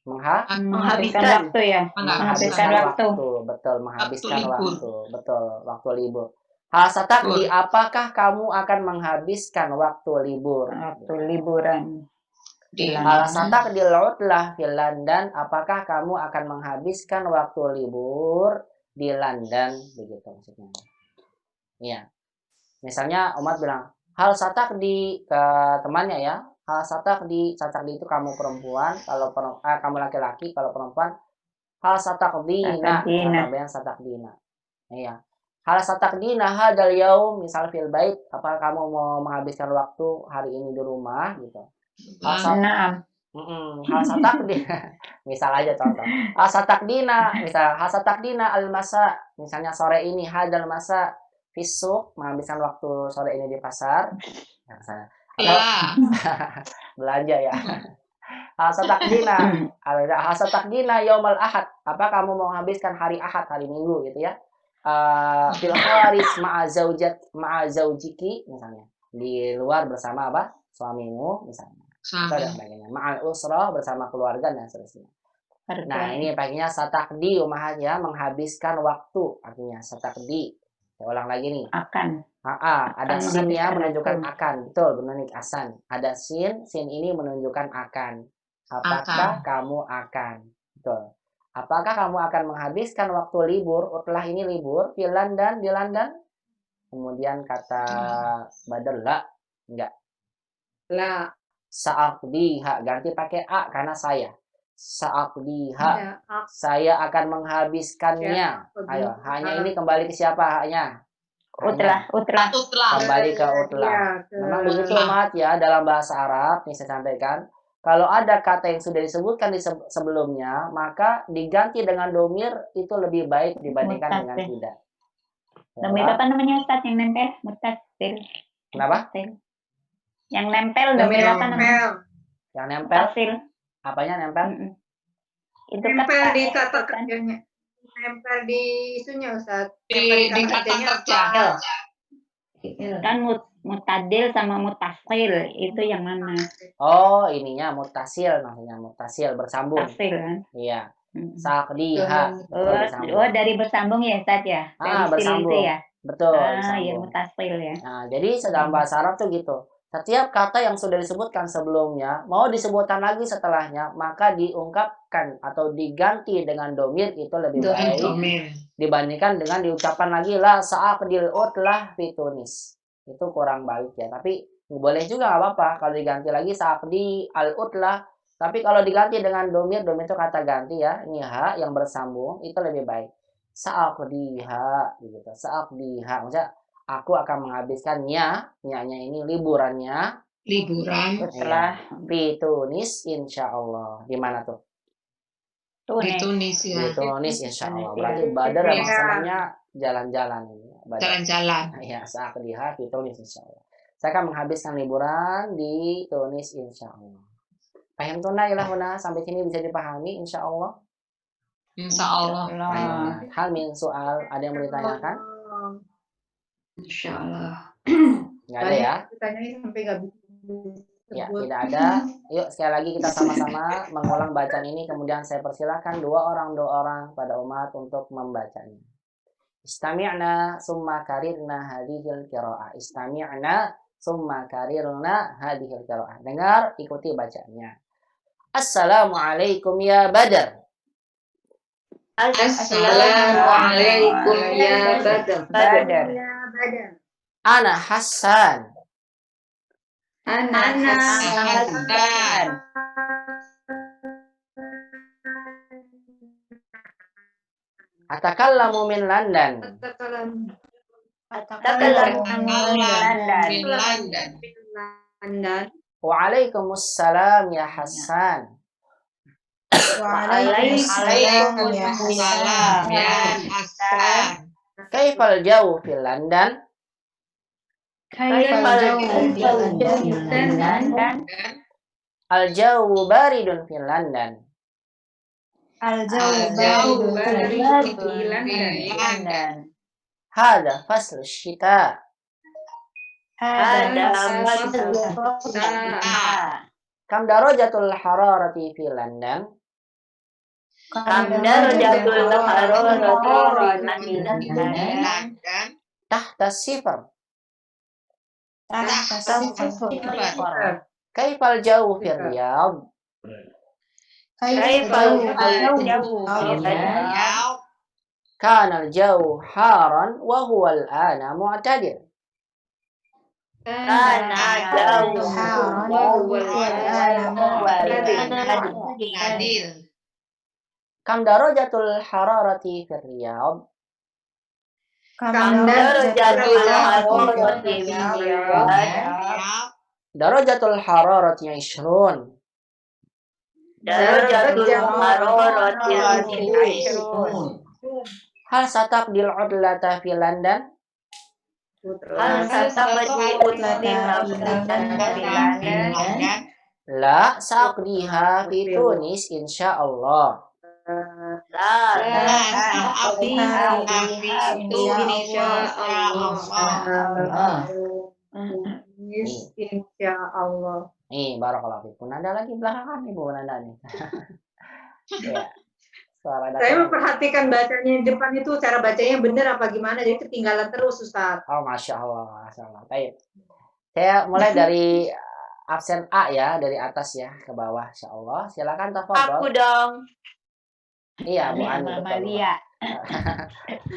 S4: Menghabiskan waktu ya.
S1: Menghabiskan waktu. Betul, menghabiskan waktu. Betul, waktu libur. Hasataqdi, apakah kamu akan menghabiskan waktu libur?
S4: Waktu liburan.
S1: Hasatak di laut lah di London. Apakah kamu akan menghabiskan waktu libur di London? Begitu maksudnya. Iya. Misalnya Umat bilang, hal satak di ke temannya ya. Hal satak di itu kamu perempuan. Kalau kamu laki-laki. Kalau perempuan, hal satak dina. Yang satak dina. Iya. Hal satak dina hadal yaum misal fil bait. Apakah kamu mau menghabiskan waktu hari ini di rumah gitu? Hal satakdina, misal aja contoh. Hal satakdina, misal hal satakdina al-masa, misalnya sore ini hadal masa fisuk, menghabiskan waktu sore ini di pasar. Nah, atau belanja ya. Hal satakdina yaumal ahad. Apa kamu mau menghabiskan hari Ahad, hari Minggu gitu ya? Fil kharis ma'a zaujiki misalnya. Di luar bersama apa? Suamimu misalnya. Atau dan sebagainya. Ma'al usrah bersama keluarga dan seterusnya. Nah, ini pakainya satakdi umahat ya, menghabiskan waktu artinya satakdi. Saya ulang lagi nih. Ada sinnya menunjukkan akan. Betul, benar nih Hasan. Ada sin ini menunjukkan akan. Apakah kamu akan? Betul. Apakah kamu akan menghabiskan waktu libur? Setelah ini libur di London, Kemudian kata Badar la, enggak. La. Sa'aqdiha ganti pakai a karena saya. Sa'aqdiha.
S2: Ya,
S1: Saya akan menghabiskannya. Ayo, hanya ini kembali ke siapa hanya?
S4: Utlah.
S1: Kembali ke utlah. Memang begitu Mat ya, dalam bahasa Arab nih saya sampaikan. Kalau ada kata yang sudah disebutkan di sebelumnya, maka diganti dengan domir itu lebih baik dibandingkan dengan tidak.
S4: Domir apa namanya Ustaz yang nempel? Mutasil.
S1: Kenapa?
S4: Yang nempel domir apa namanya?
S1: Yang nempel?
S4: Mutasil.
S1: Apanya nempel?
S4: Itu
S2: nempel
S4: kata
S2: di kata
S4: kan.
S2: kerjanya. Nempel di isunya Ustaz.
S5: Di kata kerja.
S4: Kan mutadil sama mutasil itu yang mana?
S1: Oh, ininya mutasil namanya, mutasil bersambung.
S4: Mutasil kan?
S1: Iya. Sa'aqdiha.
S4: Oh, dari bersambung ya Ustaz ya? Dari sil
S1: Bersambung.
S4: itu ya?
S1: Betul,
S4: Iya
S1: bersambung.
S4: mutasil ya.
S1: Nah, jadi dalam bahasa Arab tuh gitu. Setiap kata yang sudah disebutkan sebelumnya mau disebutkan lagi setelahnya, maka diungkapkan atau diganti dengan domir itu lebih baik dibandingkan dengan diucapkan lagi la sa'aqdil utlah fi Tunis. Itu kurang baik ya. Tapi boleh juga nggak apa-apa kalau diganti lagi sa'aqdi al utlah. Tapi kalau diganti dengan domir itu kata ganti ya. Ini ha yang bersambung itu lebih baik. Sa'aqdiha gitu. Sa'aqdiha maksudnya aku akan menghabiskannya, nya ini liburan
S4: Setelah
S1: di Tunis insyaallah. Di mana tuh?
S5: Di Tunis ya.
S1: Di Tunis insyaallah. Berarti badar maksudnya jalan-jalan ini.
S5: Jalan-jalan.
S1: Ya, sa'aqdiha di Tunis insyaallah. Saya akan menghabiskan liburan di Tunis insyaallah. Paham tunai lah Huna, sampai sini bisa dipahami insyaallah.
S5: Insyaallah.
S1: Hal min soal, ada yang mau ditanyakan?
S2: Insyaallah.
S1: Enggak ada ya?
S2: Ditanyain sampai nggak bisa.
S1: Ya, tidak ada. Yuk sekali lagi kita sama-sama mengulang bacaan ini, kemudian saya persilahkan dua orang pada umat untuk membacanya. Istami'na summa karirna hadhil qiraa'ah. Istami'na summa karirna hadhil qiraa'ah. Dengar, ikuti bacaannya. Assalamualaikum ya Badar.
S2: Assalamualaikum ya Badar.
S1: Ana Hasan.
S2: Ana
S5: Hasan.
S1: Atakallamu min London.
S5: Min London.
S1: Waalaikumsalam ya Hasan.
S5: Waalaikumsalam ya Hasan.
S1: Kaifal jauh fi London? Al jawu baridun fi London.
S5: Jauh dari London.
S1: Hada fasl syita. Kam darajatul hararati fi London? Tahta sifar. Kaifal jauh fi Riyadh? Kana al-jawu haran wa huwa al-ana mu'tadil. Kam darajatul hararati fi Riyadh? Darajatul hararati 20. Hal sataqdil udlata fi London? La saqdiha fi Tunis insyaallah.
S2: Insyaallah.
S1: Nih, barakallahu fikum. Nanda lagi belakangan Ibu Nanda nih. Ya.
S2: Saya memperhatikan bacanya di depan itu, cara bacanya benar apa gimana, jadi ketinggalan terus Ustaz.
S1: Oh, Masya Allah. Baik. Saya mulai dari absen A ya, dari atas ya ke bawah Insya Allah. Silakan tafadhol.
S4: Aku dong.
S1: Iya, Bu Ani.
S4: Amalia.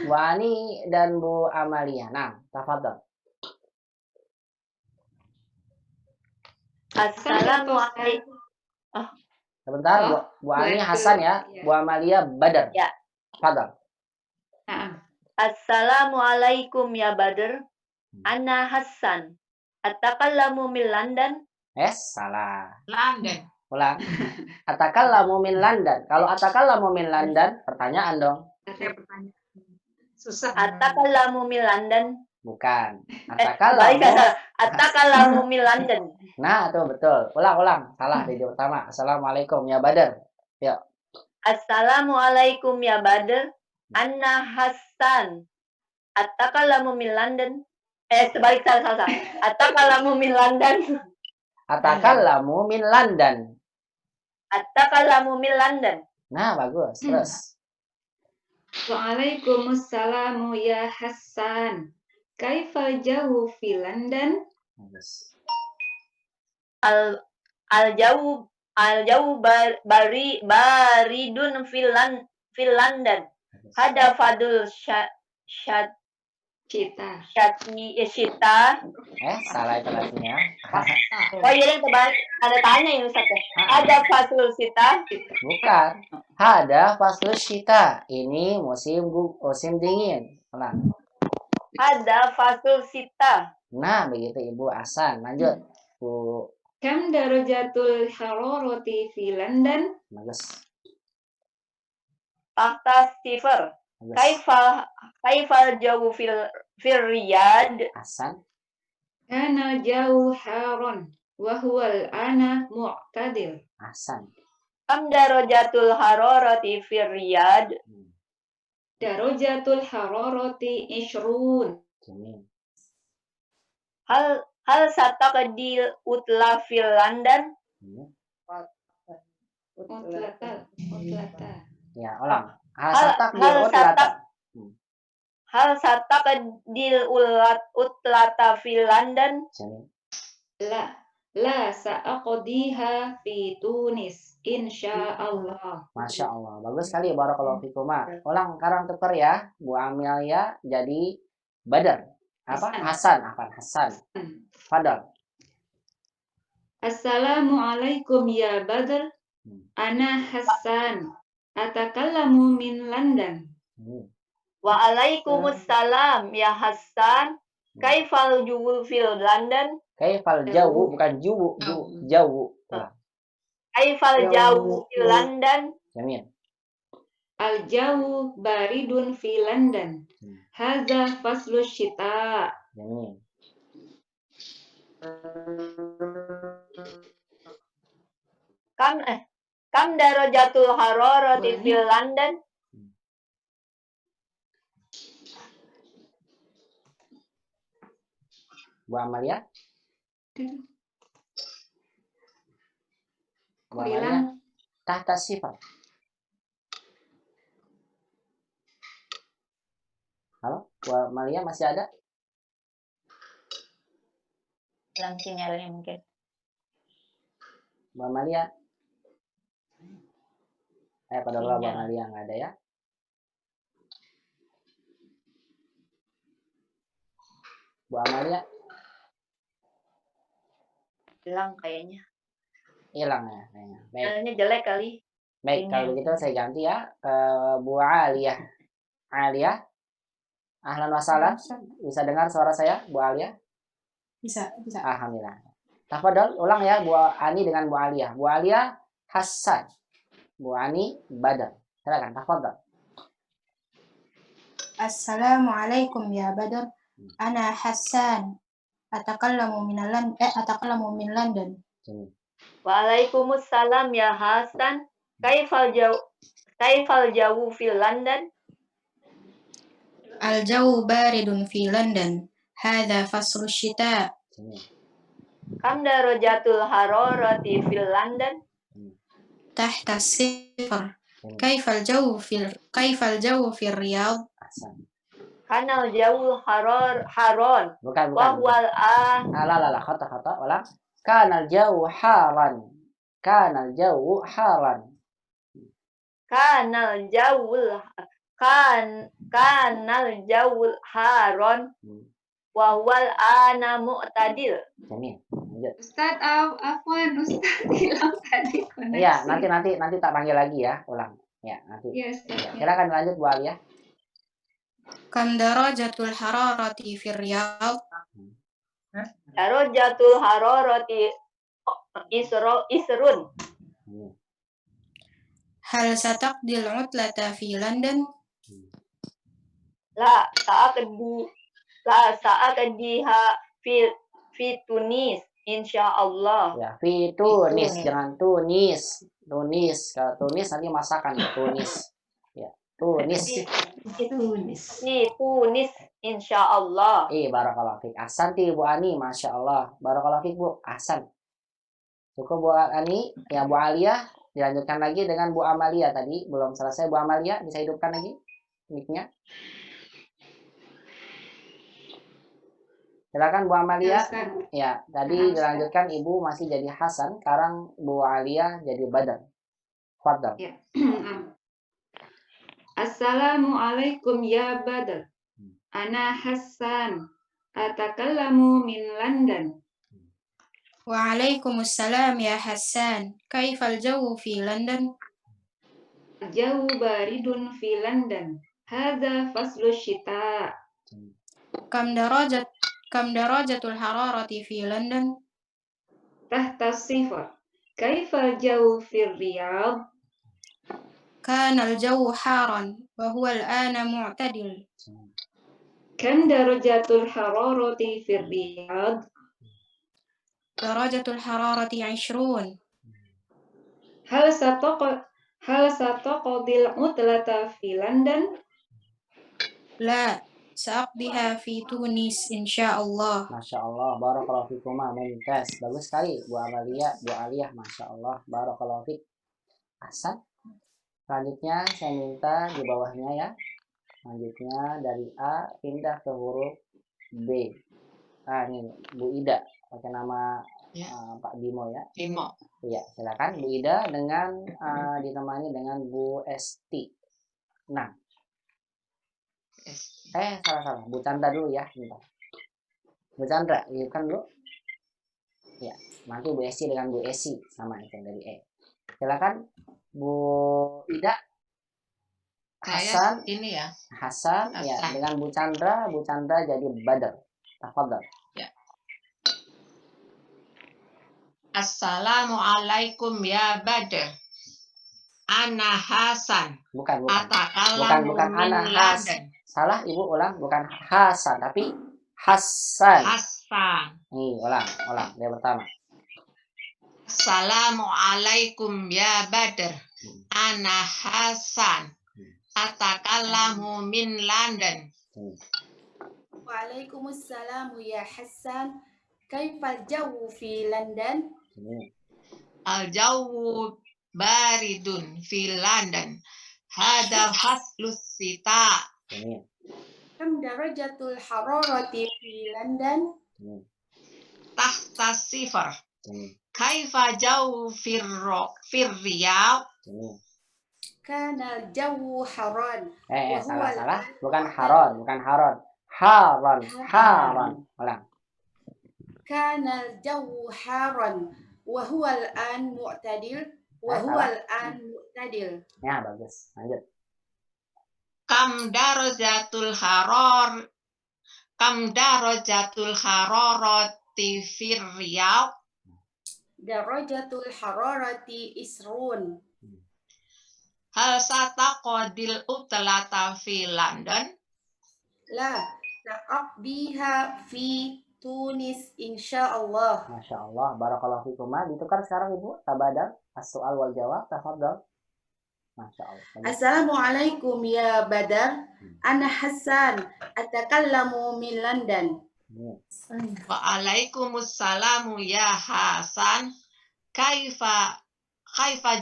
S1: Bu Ani dan Bu Amalia. Nah, tafadhol.
S4: Assalamualaikum.
S1: Sebentar,
S5: Oh,
S1: Bu Ani
S5: Badr,
S1: Hasan ya.
S5: ya.
S1: Bu Amalia Badar.
S4: Ya.
S1: Fadal.
S5: Nah,
S4: Assalamualaikum ya Badr. Ana Hasan. Atakallamu min London.
S1: Salah.
S5: London.
S1: Ulang. Atakallamu min London. Kalau atakallamu min London, pertanyaan dong.
S2: Ada pertanyaan. Susah.
S4: Atakallamu min London.
S1: Bukan.
S4: Balik
S1: Atakallamu.
S4: salah. Atakallamu min London.
S1: Nah, tuh betul. Ulang. Salah di pertama. Assalamualaikum ya Badar. Yuk.
S4: Assalamualaikum ya Badr. Ana Hasan. Atakallamu min London. Sebalik salah. Atakallamu min London.
S1: Atakallamu min London.
S4: Atakallamu min London.
S1: Nah, bagus. Terus.
S5: Waalaikumsalam ya Hasan. Kaifal jauh fi London?
S1: Bagus.
S4: Al jauh baridun fil London. Hada fadul
S5: Cita.
S4: syita.
S1: Salah intonasinya.
S4: Oh iya, yang terbalik. Ada tanya ini Ustaz ya. Ada fasul sita.
S1: Bukan. Hada faslus syita. Ini musim dingin. Ulang.
S4: Ada fasul sita.
S1: Nah, begitu Ibu Hasan. Lanjut. Bu.
S5: Kam darajatul harorati fi London?
S1: Bagus.
S4: Tahta sifar.
S1: Bagus.
S4: Kaifal jauh fil Riyad.
S1: Hasan.
S5: Kana jauh haron. Wahwal ana mu'tadil.
S1: Hasan.
S4: Kam darajatul harorati fil Riyad.
S5: Darajatul harorati ishrun.
S1: Jamil.
S4: Hal sataqdil utla fil London.
S5: Utlata.
S1: Ya, ulang.
S4: Hal sataqdil utlata fil London.
S1: Jamil.
S5: La sa'aqdiha fi Tunis insyaallah.
S1: Masya Allah. Bagus sekali. Barakallahu fikuma. Ulang karang tuker ya. Bu Amalia jadi Badar. Apa? Hasan. Hasan. Fadal.
S5: Assalamualaikum ya Badr. Ana Hasan. Atakallamu min London.
S4: Waalaikumsalam ya Hasan. Kaifal jauh fil London.
S1: Kaifal jauh, bukan jubu. Jauh.
S4: Kaifal jauh fil London.
S1: Jamil.
S5: Al-jawu baridun fi London. Hadza faslu syita.
S1: Jamil.
S4: Kam darajatul harorati fil London.
S1: Bu Amalia. Bu Amalia. Tahta sifat. Halo, Bu Amalia masih ada?
S4: Hilang sinyalnya mungkin.
S1: Bu Amalia. Padahal Bu Amalia nggak ada ya. Bu Amalia.
S4: Hilang kayaknya.
S1: Hilang ya kayaknya. Baik.
S4: Sinyalnya jelek kali.
S1: Baik, kalau begitu saya ganti ya ke Bu Aliyah. Aliyah. Ahlan wa sahlan. Bisa dengar suara saya, Bu Aliyah?
S3: Bisa.
S1: Alhamdulillah. Tafadhol, ulang ya Bu Ani dengan Bu Aliyah. Bu Aliyah Hasan. Bu Ani Badar. Silakan, tafadhol.
S3: Assalamualaikum ya Badr. Ana Hasan. Atakallamu min London.
S4: Waalaikumsalam ya Hasan. Kaifal jauh fil London.
S3: Al-jawu baridun fi London. Hadza faslu syita.
S4: Kam darajatul harorati fil London.
S3: Tahta sifar. Kaifal jawu fil Riyadh.
S4: Kanal jauh haron.
S1: Bukan.
S4: Wahwal
S1: Khata. Ulang. Kanal jauh haran. Kanal jauh haran.
S4: Kanal jauh haron. Wahwal ana mu'tadil.
S1: Jamil. Lanjut.
S5: Ustaz, afwan, Ustaz hilang tadi koneksi.
S1: Iya, nanti tak panggil lagi ya, ulang. Ya, nanti.
S5: Iya, Ustaz.
S1: Ya, silakan lanjut Bu Alia.
S3: Kam darajatul hararati fir Riyadh?
S4: Darajatul hararati isrun.
S3: Hal sataqdil utlata fi London?
S4: La sa'akadiha fi Tunis insyaallah.
S1: Ya, fi Tunis, jangan Tunis. Tunis, kalau Tunis nanti masakan ya, Tunis. Ya, Tunis.
S4: Fi Tunis insyaallah.
S1: Barakallahu fik. Ahsanti Bu Ani, Masya Allah. Barakallahu fik Bu, ahsan. Cukup Bu Ani, ya Bu Alia, dilanjutkan lagi dengan Bu Amalia tadi. Belum selesai Bu Amalia, bisa hidupkan lagi mic-nya. Silakan Bu Amalia. Ya, tadi dilanjutkan Ibu masih jadi Hasan, sekarang Bu Alia jadi Badar. Fadal.
S5: Ya. Assalamualaikum ya Badr. Ana Hasan. Atakallamu min London.
S3: Waalaikumsalam ya Hassan. Kaifal jawu fi London?
S5: Jauh baridun fi London. Hadza faslu syita.
S3: Kam darajatul hararati fi London?
S5: Tahta sifar. Kaifal jauh fi Riyadh?
S3: Kana al-jawu haran wa huwa al-ana mu'tadil.
S5: Kam darajatul hararati fi Riyadh?
S3: Darajatul hararati 20.
S5: Hal sataqadil utlata fi London?
S3: La, sa'aqdiha fi Tunis insyaallah.
S1: Masya Allah, barakallahu fikuma, mumtaz. Bagus sekali Bu Amalia, Bu Aliyah, Masya Allah, barakallahu fik. Ahsan. Selanjutnya saya minta di bawahnya ya. Selanjutnya dari A pindah ke huruf B. Ini Bu Ida pakai nama Pak Bimo ya.
S6: Bimo.
S1: Iya, silakan Bu Ida dengan ditemani dengan Bu Esti. Nah. Salah. Bu Chandra dulu ya, bentar. Bu Chandra, hidupkan dulu. Ya, nanti Bu Esti dengan Bu Esi sama itu dari E. Silakan Bu Ida. Hasan
S6: Ini ya.
S1: Hasan ya dengan Bu Chandra jadi Badar. Tafadhal.
S6: Ya. Assalamualaikum ya Badr. Ana Hasan.
S1: Bukan.
S6: Atakallamu
S1: Bukan
S6: min
S1: Ana
S6: London.
S1: Salah Ibu, ulang, bukan Hasan tapi Hasan.
S6: Hasan.
S1: Nih, ulang. Yang pertama.
S6: Assalamualaikum ya Badr. Ana Hasan. Atakallamu min London.
S3: Waalaikumsalam ya Hassan. Kaifal jawu fi London?
S6: Al-jawu baridun fi London. Hada faslus sita.
S3: Kam darajatul hararati fi London?
S6: Tahta sifar. Kaifa jawu fir Riyadh?
S3: Kana al-jawu haran.
S1: Salah. Bukan haron. Haran. Ulang.
S3: Kana al-jawu haran wa huwa al-an mu'tadil. Ya,
S1: bagus. Lanjut.
S6: Kam darajatul hararati fir Riyadh?
S3: Darajatul hararati isrun.
S6: Hal sataqadil utlata fi London?
S3: La, sa'aqdiha fi Tunis insyaallah.
S1: Masya Allah, barakallahu fikum. Ditukar sekarang Ibu, tabadal, as-soal wal jawab, tafadhal. Masya Allah.
S3: Assalamualaikum ya Badar. Ana Hasan. Atakallamu min London.
S6: Waalaikumsalam ya Hasan. Kaifa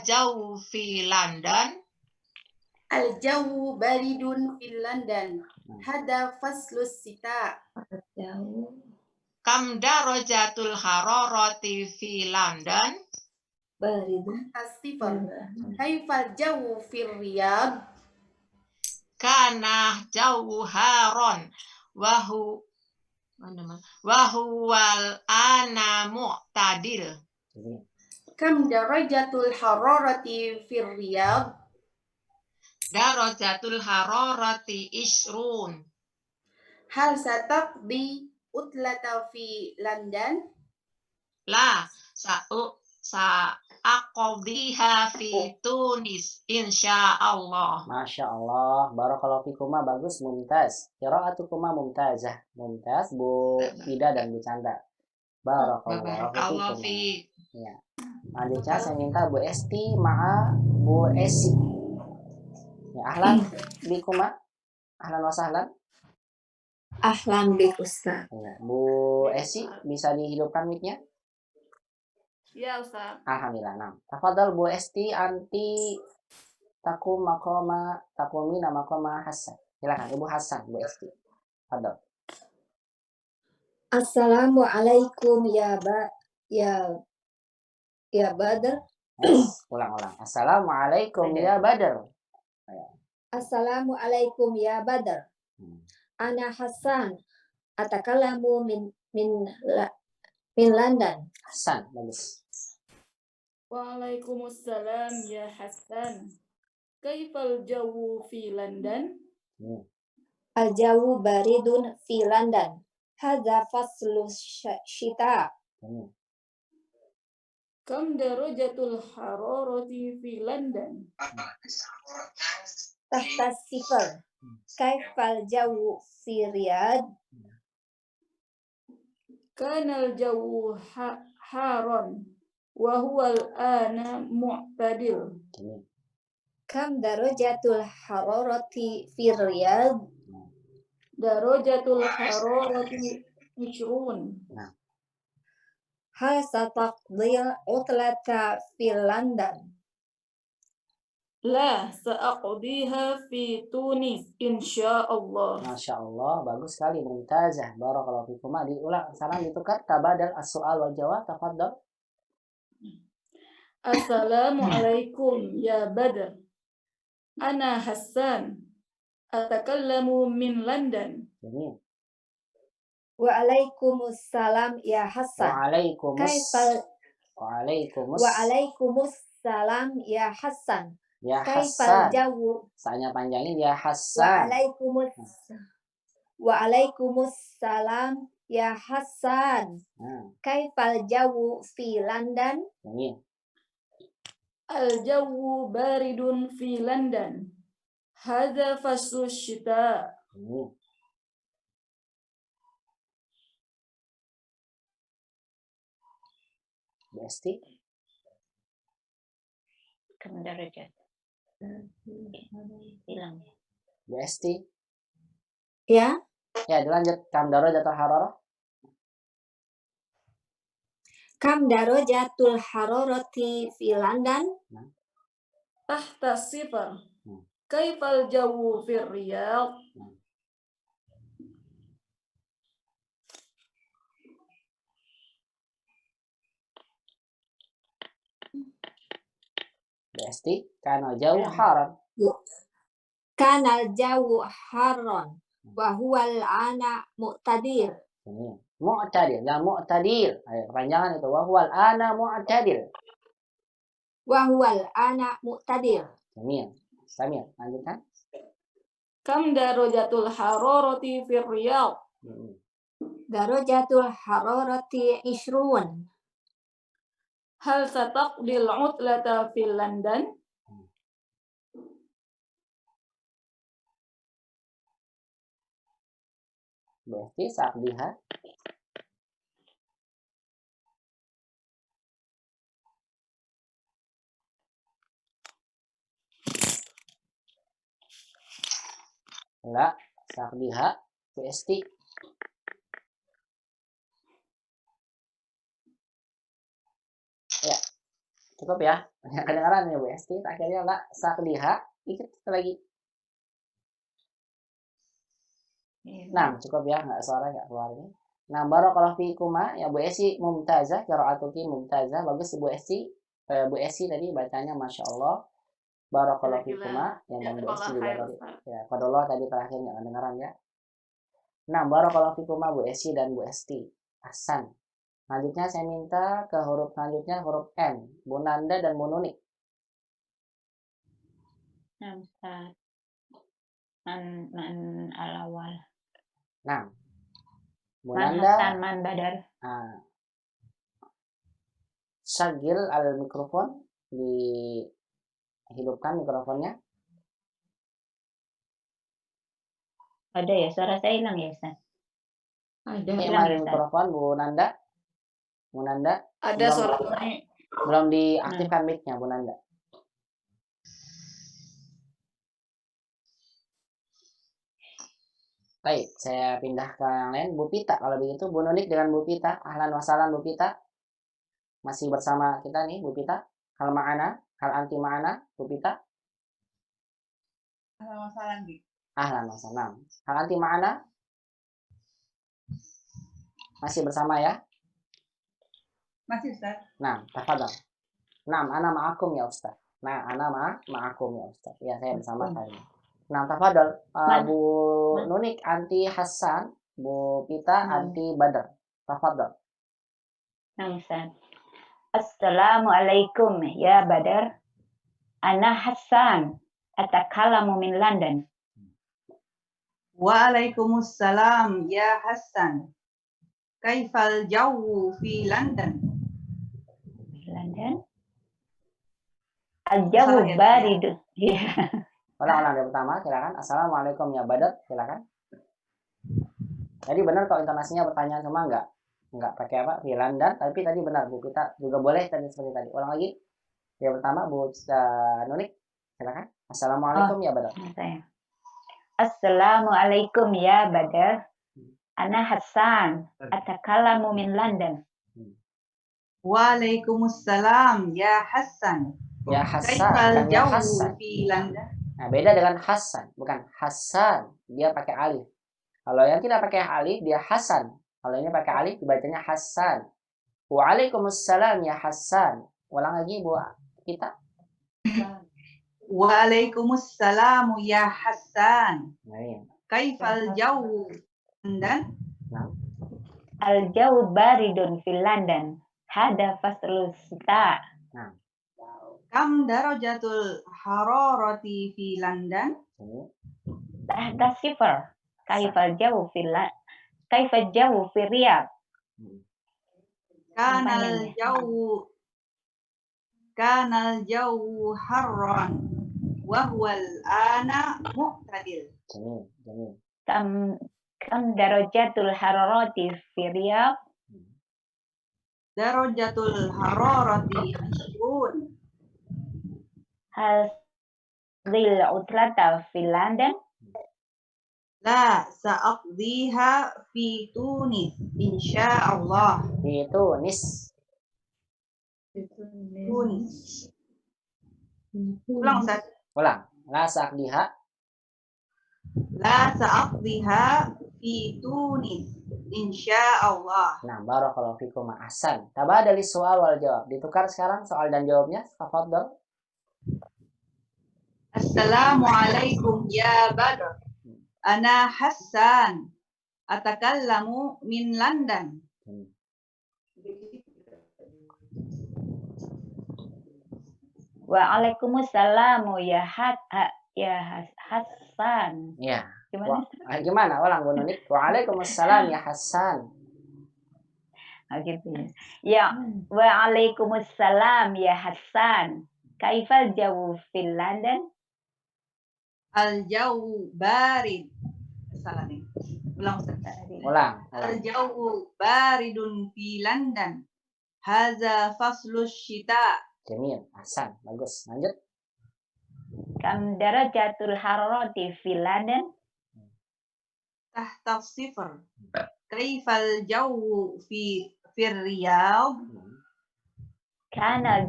S6: jawu fi London?
S3: Al-jawu baridun fi London. Hada faslus sita.
S6: Kam darajatul hararati fi London?
S3: Baridun asifar. Kaifal jawu fi Riyadh?
S6: Kana jawu haron. Wa huwal ana mu'tadil.
S3: Kam darajatul hararati fir Riyadh?
S6: Darajatul hararati isrun.
S3: Hal sataqdi utlata fi London?
S6: La sa'aqdiha fi Tunis insyaallah.
S1: Masya Allah, barakallahu fikuma, bagus, mumtaz. Qiraatukuma mumtazah. Mumtaz, Bu Ida dan Bu Chandra. Barakallahu
S6: Barakallahu
S1: fikuma.
S6: fi.
S1: Ya. Selanjutnya saya minta Bu Esti ma'a Bu Esi. Ya, ahlan bikuma. Ahlan wa sahlan.
S5: Ahlan bik Ustaz.
S1: Ya. Bu Esi, bisa dihidupkan mic-nya?
S3: Ya Ustaz.
S1: Alhamdulillah. Nah, tafadhal Bu Esti anti takumina maqama Hasan. Silakan Ibu Hasan, Bu Esti. Tafadhal.
S5: Assalamualaikum ya Badr.
S1: Ulang. Assalamualaikum ya Badr.
S5: Assalamualaikum ya Badr. Ana Hasan. Atakallamu min London.
S1: Hasan, bagus.
S3: Waalaikumsalam ya Hasan. Kaifal jawu fi London?
S5: Al-jawu baridun fi London. Hadza faslu syita.
S3: Kam darajatul hararati fi London?
S5: Tahta sifar. Kaifal jawu fi Riyadh?
S3: Kanal jawu haron wa huwa al-ana mu'tadil.
S5: Kam darajatul hararati fi Riyadh?
S3: Darajatul hararati ishrun.
S5: Hal sataqdil utlata fi London?
S3: La sa'aqdiha fi Tunis insyaallah.
S1: Masya Allah, bagus sekali, mumtazah. Barakallahu fikum. Diulang, salam ditukar, tabadal as-soal wal jawab, tafadhal.
S3: Assalamualaikum ya Badr. Ana Hasan. Atakallamu min London.
S1: Jamil.
S5: Waalaikumsalam ya Hasan. Waalaikumsalam ya Hasan.
S1: Ya
S5: Kaifal
S1: Hasan.
S5: jawu?
S1: Saya panjangin ya Hasan.
S5: Waalaikumsalam ya Hasan. Kaifal jawu fi London?
S1: Jamil.
S3: Al-jawu baridun fi London. Hadza faslu syita.
S1: Besti.
S4: Kam darajat. Hilang ya.
S1: Besti.
S5: Ya.
S1: Ya, dilanjut. Kam darajatul hararah.
S5: Kam darajatul hararati fi London?
S3: Tahta sifar. Kaifal jawu fi Riyadh?
S1: Besti. Kana jauh haram.
S5: Kanal jawu haron wa huwal ana mu'tadir.
S1: Mu'tadil, jangan mu'tadil. Ayo, kepanjangan itu. Wa huwal ana mu'tadil.
S5: Wa huwal ana mu'tadir.
S1: Jamil. Samir, lanjutkan.
S3: Kam darajatul hararati fi Riyadh?
S5: Darajatul hararati ishrun.
S3: Hal sataqdil utlata fi London?
S1: Berarti saat lihat. Enggak, saat lihat. BST. Ya, cukup ya. Kedengaran ya BST. Akhirnya enggak, saat lihat. Ikut lagi. Nah, cukup ya, nggak suara nggak keluar ini. Nah, barakallahu fikuma ya Bu Esi mumtazah, qiraatuki mumtazah, bagus Bu Esi. Bu Esi tadi bacanya Masya Allah. Barakallahu fikuma, yang Bu Esi juga tadi. Ya, qadallah tadi terakhir nggak kedengaran ya. Nah, barakallahu fikuma Bu Esi dan Bu Esti. Ahsan. Selanjutnya saya minta ke huruf selanjutnya huruf N. Bu Nanda dan Bu Nunik.
S7: Nah, Ustaz. Man al-awal.
S1: Nah, Bu
S7: Man
S1: Nanda.
S7: Hasan, man Badar.
S1: Syagil al mikrofon. Dihidupkan mikrofonnya.
S7: Ada ya, suara saya hilang ya, Ustaz?
S5: Ada.
S7: Hilang ya, Ustaz?
S1: Mikrofon Bu Nanda. Bu Nanda.
S2: Ada
S1: Belum-
S2: suaranya.
S1: Belum diaktifkan mic-nya Bu Nanda. Baik, saya pindah ke yang lain. Bu Pita, kalau begitu Bu Nunik dengan Bu Pita. Ahlan wasalan Bu Pita. Masih bersama kita nih Bu Pita. Hal ma'ana, hal anti ma'ana Bu Pita. Ahlan wasalan. Hal anti ma'ana. Masih bersama ya?
S4: Masih, Ustaz.
S1: Nah, tafadhal. Nah, ana ma'akum ya Ustaz. Nah, ana ma'akum ya Ustaz. Ya, saya bersama kalian. Nah, tafadhal. Bu Nunik anti Hasan, Bu Pita anti Badar. Tafadhal.
S7: Nah, Ustaz. Assalamualaikum ya Badar. Ana Hasan. Atakallamu min London.
S4: Waalaikumsalam ya Hasan. Kaifal jawu fi London?
S7: London. Al-jawu barid. Ya.
S1: Ulang dari pertama, silakan. Assalamualaikum ya Badar, silakan. Jadi benar kalau intonasinya pertanyaan semua enggak pakai apa? Di London, tapi tadi benar Bu Pita juga boleh tadi seperti tadi. Ulang lagi. Yang pertama Bu Nunik, silakan. Assalamualaikum ya Badar.
S7: Saya. Assalamualaikum ya Badar. Ana Hasan. Atakallamu min London.
S4: Waalaikumsalam ya Hasan.
S1: Ya Hasan,
S4: Kaifal
S1: bukan ya
S4: jawu
S1: Hasan.
S4: fi London?
S1: Nah, beda dengan Hasan, bukan Hasan. Dia pakai alif. Kalau yang tidak pakai alif, dia Hasan. Kalau ini pakai alif, dibacanya Hasan. Waalaikumsalam ya Hasan. Ulang lagi Bu kita.
S4: Waalaikumsalam ya Hasan.
S1: Nah, ini.
S4: Kaifal jawu London?
S7: Al-jawu baridun fil London. Hada faslus sita.
S4: Kam darajatul hararati fi London?
S7: Tahta sifar. Kaifal jawu fil Kaifal jawu fi Riyadh.
S4: Kanal jawu harran wa huwal ana mu'tadil.
S1: Jamil.
S7: Kam darajatul hararati fi Riyadh.
S4: Darajatul hararati 20.
S7: Hal dhil utlata fi London.
S4: La sa'aqdiha fi Tunis insyaallah.
S1: Di Tunis.
S4: Tunis. Ulang Ustaz.
S1: Ulang. La sa'diha.
S4: La sa'aqdiha fi Tunis insyaallah.
S1: Nah, barakallahu fikum ahsan. Tabadali soal wal jawab. Ditukar sekarang soal dan jawabnya. Tafadhal.
S4: Assalamualaikum ya Badr. Ana Hasan. Atakallamu min London.
S7: Waalaikumsalam ya Hasan.
S1: Ya.
S7: Gimana?
S1: Gimana? Ulang Bu Nunik. Waalaikumsalam ya Hasan.
S7: Oh, gitu ya. Ya, waalaikumsalam ya Hasan. Kaifal jawu fil London?
S4: Al jawu barid. Salah nih. Ulang Ustaz.
S1: Ulang.
S4: Al jawu baridun fi London. Haza faslus syita.
S1: Jamil. Ahsan. Bagus. Lanjut.
S7: Kam darajatul hararati fi London?
S4: Tahta sifar. Kaifal jawu fi Riyadh?
S7: Kanal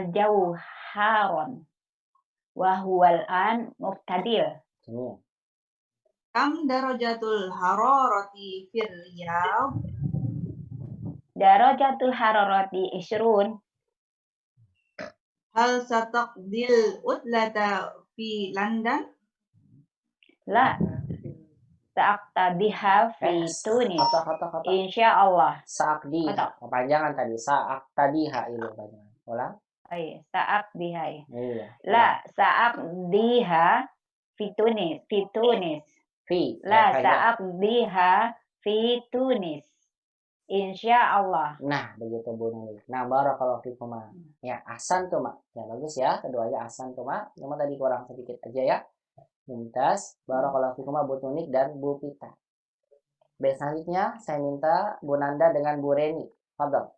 S7: jawu haron. Wa huwal an muqtadir.
S1: Jamil.
S4: Kam darajatul hararati fi Riyadh?
S7: Darajatul hararati isrun.
S4: Hal sataqdil utlata fi London?
S7: La Sa'aqtadiha fi Tunis.
S1: Kata.
S7: Insyaallah.
S1: Sa'aqdiha. Kepanjangan tadi. Sa'aqtadiha itu panjangan. Ulang.
S7: Ay, sa'aqdiha.
S1: Iya.
S7: La sa'aqdiha fi Tunis. Fi Tunis.
S1: Fi.
S7: La
S1: Ya,
S7: sa'aqdiha fi Tunis. Insyaallah.
S1: nah, begitu Bu Nuni. Nah, barakallahu fikum. Ya, ahsan tuh, Mak. Ya, bagus ya. Keduanya ahsan tuh, Mak. Cuma tadi kurang sedikit aja ya. Mumtaz. Barakallahu fikum Bu Tunik dan Bu Pita. Baik, selanjutnya saya minta Bu Nanda dengan Bu Reni. Fadhal.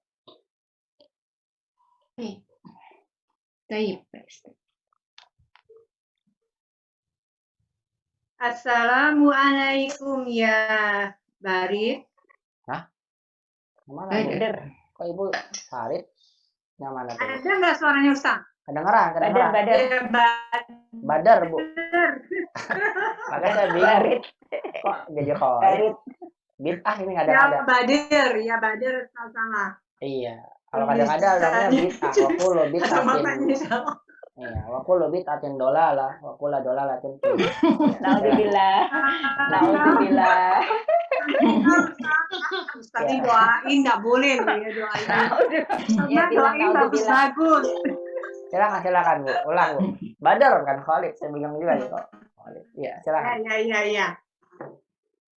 S3: Taib.
S2: Assalamualaikum ya Barid.
S1: Mana Bu?
S7: Badr.
S1: Kok Ibu Farid? Yang mana tuh?
S2: Ada nggak suaranya Ustaz?
S1: Kedengeran.
S7: Badar.
S2: Ya,
S1: Badar, Bu. Makanya saya bingung.
S7: Barid.
S1: Kok jadi Khalid?
S7: Barid.
S1: Bid'ah ini kadang-kadang.
S2: Ya Badir salah.
S1: Iya. Kalau kadang-kadang namanya bid'ah. Wakulu bid'atin.
S2: Makanya salah.
S1: Iya. Wakulu bid'atin dolalah. Wakula dolalatin.
S7: Naudzubillah. Naudzubillah.
S2: Ustaz doain nggak boleh loh ya doain.
S7: Ya, bilang
S2: Doain
S7: naudzubillah.
S2: bagus.
S1: Silakan Bu. Ulang Bu. Badar kan Khalid. Saya bingung juga nih kok. Khalid. Iya, silakan.
S2: Ya.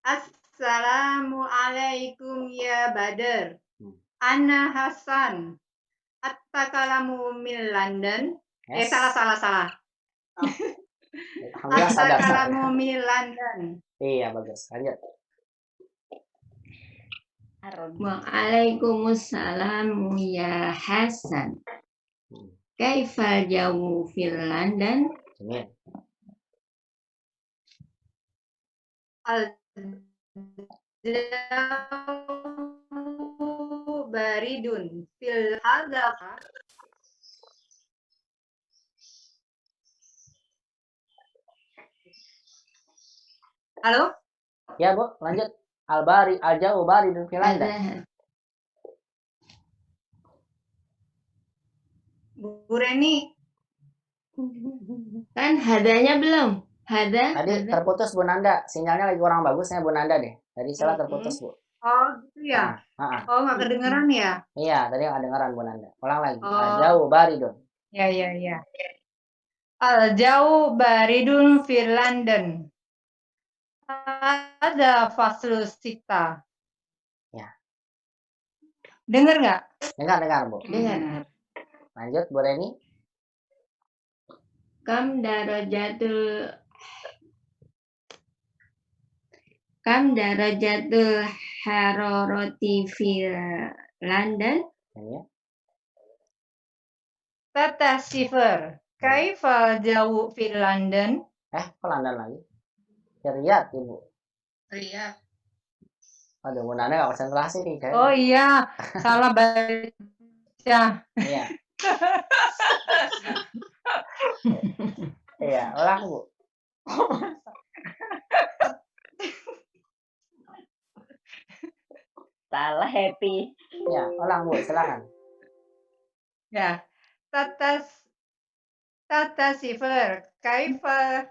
S2: Assalamualaikum ya Badr. Ana Hasan. At-takalamu min London.
S1: Yes.
S2: Salah.
S1: Alhamdulillah sadar.
S2: At-takalamu min London.
S1: Iya, bagus. Lanjut.
S3: Waalaikumsalam ya Hasan. Kaifal jawu fil London?
S1: Ini.
S2: Baridun fil hadza. Halo?
S1: Ya, Bu. Lanjut. Al-jauh bari dan filanda.
S2: Bu Reni.
S3: Kan hadanya belum.
S1: Tadi terputus Bu Nanda. Sinyalnya lagi kurang bagusnya Bu Nanda deh. Tadi salah terputus, Bu.
S2: Oh, gitu ya. Oh, nggak kedengeran ya?
S1: Iya, tadi nggak kedengeran Bu Nanda. Ulang lagi.
S2: Oh.
S1: Al-jauh baridun.
S2: Ya. Al-jauh baridun fil London. Ada faslu sita.
S1: Ya.
S2: Dengar nggak?
S1: Dengar, Bu.
S3: Dengar.
S1: Lanjut, Bu Reni.
S3: Kam darajatul harorati fil London?
S1: Ya.
S2: Tata sifar. Kaifal jauh fil London?
S1: Kok London lagi? Riyadh, Ibu.
S6: Riyadh.
S1: Aduh, Bu Nanda nggak konsentrasi nih. Kayaknya.
S2: Oh iya, salah baca.
S1: Iya. Iya, ulang, Bu.
S7: Salah happy.
S1: Ya, ulang, Bu. Silakan.
S2: Ya. Tata sifar. Kaifal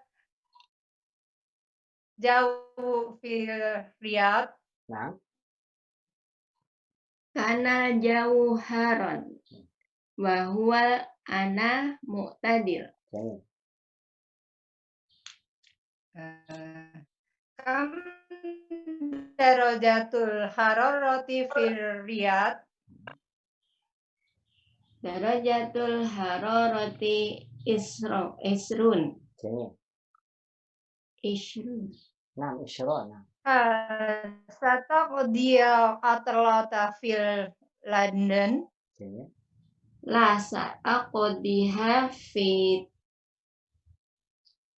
S2: jauh fil Riyadh?
S1: Nah,
S3: Kana jauharon. Wa huwa ana mu'tadil.
S1: ini.
S2: Kam darajatul harorati fil Riyadh?
S3: Darajatul harorati isrun.
S1: Ini.
S3: Isrun.
S1: Nah, Isyrun. Nah.
S2: Sataqdiya atlata fil London?
S1: Ini.
S3: La sa'aqdiha fi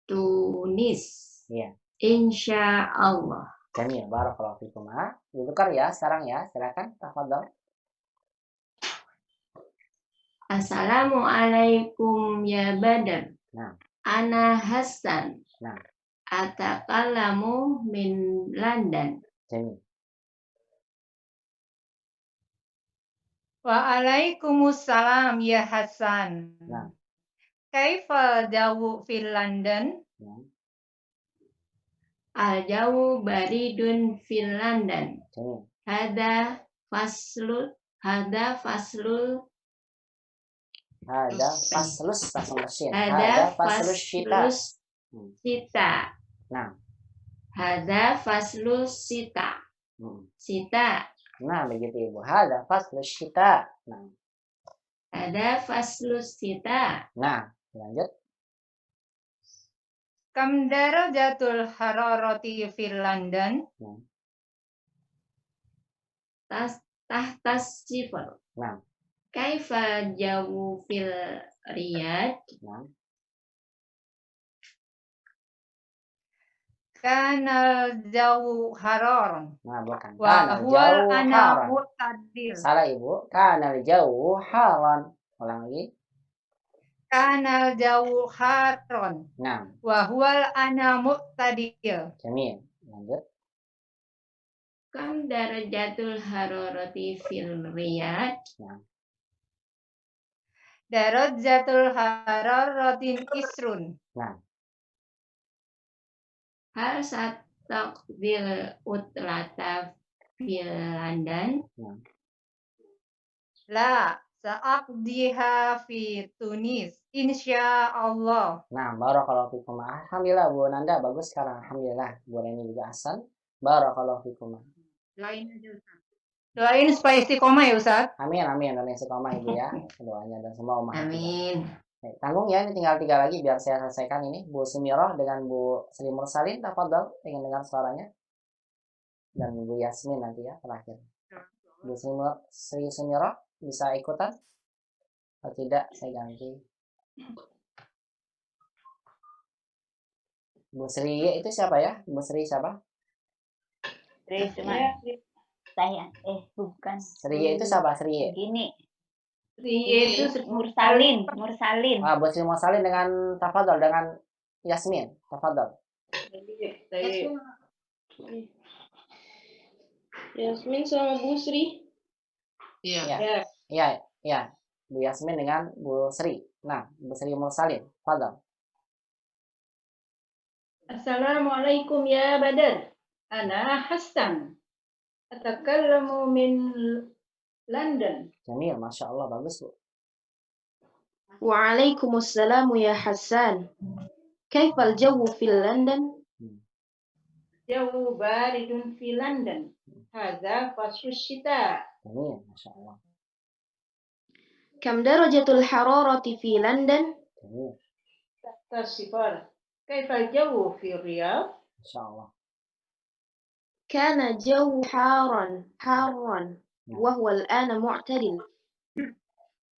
S3: Tunis.
S1: Iya.
S3: Insya Allah.
S1: Jamil, barakallahu fikum. Ditukar ya sekarang ya. Silakan, tafadhol.
S3: Assalamualaikum ya Badar.
S1: Nah.
S3: Ana Hasan.
S1: Nah.
S3: Atakalamu min London.
S1: Jamil.
S2: Waalaikumsalam ya Hasan.
S1: Nah.
S2: Kaifal jauh fil London?
S1: Nah.
S5: Al-jawu baridun fil London.
S1: Jamil.
S5: Hada faslul
S1: Ada faslus langsung bersin.
S5: Hada
S1: Ada faslus syita.
S5: faslus sita.
S1: Nah.
S5: Hada faslus sita. Sita.
S1: Nah, begitu Ibu. Ada faslus syita. Nah.
S5: Hada faslus sita.
S1: Nah, lanjut.
S2: Kam darajatul hararati fil London?
S5: Tahtas sifar.
S1: Nah.
S5: Kaifa jawu fil Riyadh?
S1: Nah.
S2: Kanal jawu harar.
S1: Nah, bukan.
S2: Wa
S1: Kanal
S2: huwal
S1: jauh
S2: ana
S1: haran.
S2: mu'tadil.
S1: Salah Ibu. Kanal jauh haran. Ulang lagi.
S2: Kanal jawu haron.
S1: Nah.
S2: Wa huwal ana mu'tadil.
S1: Jamil. Lanjut.
S5: Kam darajatul hararati fil Riyadh?
S1: Nah.
S2: Darajatul hararatin isrun.
S1: Nah.
S5: Hal sataqbil utlata fil London?
S1: Nah.
S2: La sa'aqdiha fi Tunis. Insya Allah.
S1: Nah, barakallahu fikum. Alhamdulillah Bu Nanda bagus sekarang. Alhamdulillah. Bu Reni juga Hasan. Barakallahu fikum.
S2: Doain aja Ustaz. Doain supaya istiqomah ya Ustaz.
S1: Amin, amin. Dan istiqomah Ibu ya. Doanya dan semua umat.
S5: Amin.
S1: Baik, tanggung ya, ini tinggal 3 lagi biar saya selesaikan ini. Bu Sumirah dengan Bu Sri Mursalin, tafadhol, ingin dengar suaranya. Dan Bu Yasmin nanti ya, terakhir. Bu Sri Sumirah, bisa ikutan? Kalau tidak, saya ganti. Bu Sri itu siapa ya? Bu Sri siapa?
S7: Sri cuma saya bukan.
S1: Sri itu siapa? Sri.
S7: Gini.
S5: Sri itu
S7: Mursalin.
S1: Ah, Bu Sri Mursalin dengan tafadhol, dengan Yasmin, tafadhol.
S8: Yasmin sama Bu Sri.
S6: Iya.
S1: Iya. Bu Yasmin dengan Bu Sri. Nah, Bu Sri Mursalin, tafadhol.
S5: Assalamualaikum ya Badar. Ana Hasan. Atakallamu min London.
S1: Jamil, Masya Allah, bagus Bu.
S3: Waalaikumsalam ya Hasan. Kaifal jawu fil London?
S5: Jawu baridun fi London. Hadza faslus syita.
S1: Jamil, Masya Allah.
S3: Kam darajatul hararati fi London?
S1: Jamil,
S5: Tahtas sifar. Kaifal jawu fi Riyadh?
S1: Masya Allah.
S3: Kana jawu haran wa huwa al-ana mu'tadil.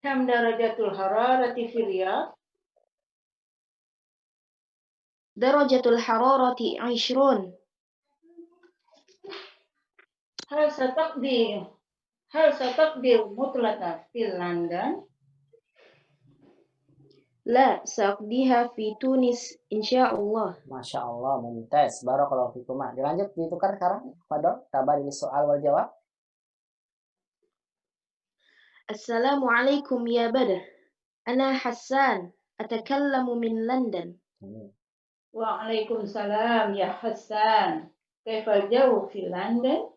S5: Kam darajatul hararati fi Riyadh?
S3: Darajatul hararati 20.
S5: Hal sataqdi mutlata fi London?
S3: La saqdiha fi Tunis insyaallah.
S1: Masya Allah, mumtaz. Barakallahu fikum. Dilanjut, ditukar sekarang. Fadol, tabari soal wal jawab.
S3: Assalamualaikum ya Badr. Ana Hassan. Atakallamu min London.
S5: Waalaikumsalam ya Hasan. Kaifal jawu fi London?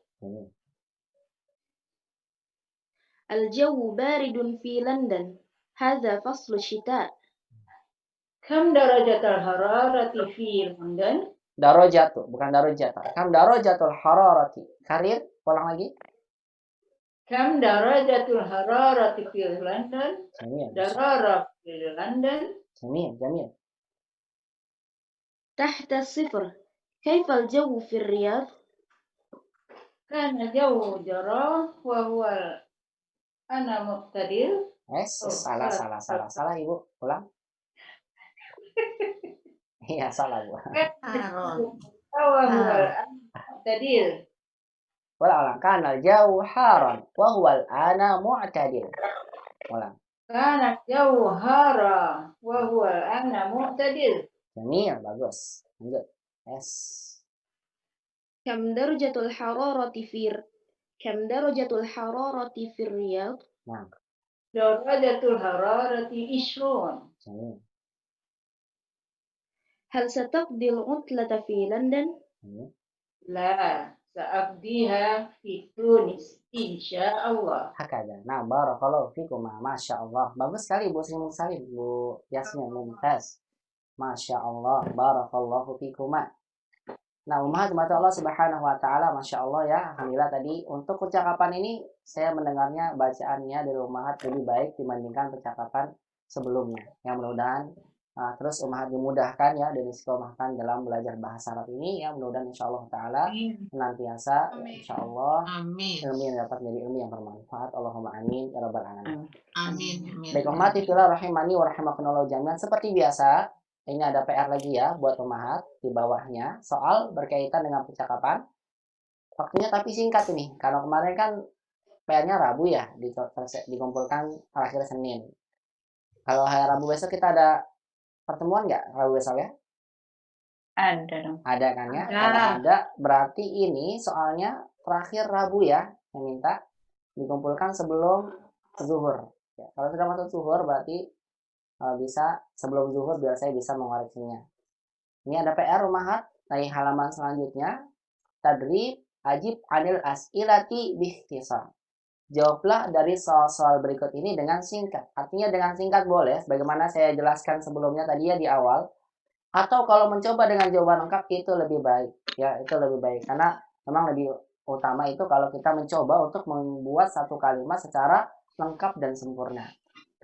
S3: Al-jawu baridun fi London. Hadza faslu syita.
S5: Kam darajatul hararati fi London?
S1: Darajatu, bukan darajat. Kam darajatul hararati. Karir, ulang lagi.
S5: Kam darajatul hararati fi London?
S1: Jamil.
S5: Darara fi London?
S1: Jamil.
S3: Tahta sifr. Kaifal jawu fi Riyadh?
S5: Kana jawu jara wa huwa ana muqtadir.
S1: Salah Ibu. Ulang. Iya, salah Bu.
S5: Wa huwa muqtadir.
S1: Ulang. Kanal jauh haran wa huwal ana mu'tadil. Ulang.
S5: Kana jawu hara wa huwa ana muqtadir.
S1: Jamil, bagus. Lanjut. Yes.
S3: Kam darajatul hararati fi Riyadh?
S1: Nah.
S5: Darajatul hararati 20.
S1: Jamil.
S3: Hal sataqdil utlata fi London?
S5: La sa'abdiha fi Tunis insyaallah.
S1: Hakada. Nah, barakallahu fikum. Masya Allah. Bagus sekali Bu Sri Salim, Bu Yasmin, mumtaz. Masya Allah. Barakallahu fikum. Nah, ummahat Allah Subhanahu wa taala, Masya Allah ya. Alhamdulillah tadi untuk percakapan ini saya mendengarnya bacaannya dari ummahat lebih baik dibandingkan percakapan sebelumnya. Yang mudah-mudahan terus ummahat dimudahkan ya dan istiqomahkan dalam belajar bahasa Arab ini ya, mudah-mudahan insyaallah taala senantiasa insyaallah ilmu yang dapat menjadi ilmu yang bermanfaat. Allahumma amin ya rabbal alamin.
S6: Amin.
S1: Baik ummahat fillah rahimani wa rahimakumullah jami'an, seperti biasa ini ada PR lagi ya buat ummahat di bawahnya soal berkaitan dengan percakapan. Waktunya tapi singkat ini karena kemarin kan PR-nya Rabu ya, dikumpulkan akhir Senin. Kalau hari Rabu besok kita ada pertemuan nggak Rabu besok ya?
S7: Ada dong.
S1: Ada kan ya? Kalau ada berarti ini soalnya terakhir Rabu ya, yang minta dikumpulkan sebelum zuhur. Ya, kalau sudah masuk zuhur berarti bisa sebelum zuhur biar saya bisa mengoreksinya. Ini ada PR ummahat dari halaman selanjutnya. Tadrib ajib anil as'ilati bihtisar. Jawablah dari soal-soal berikut ini dengan singkat. Artinya dengan singkat boleh, sebagaimana saya jelaskan sebelumnya tadi ya di awal. Atau kalau mencoba dengan jawaban lengkap itu lebih baik. Ya, itu lebih baik. Karena memang lebih utama itu kalau kita mencoba untuk membuat satu kalimat secara lengkap dan sempurna.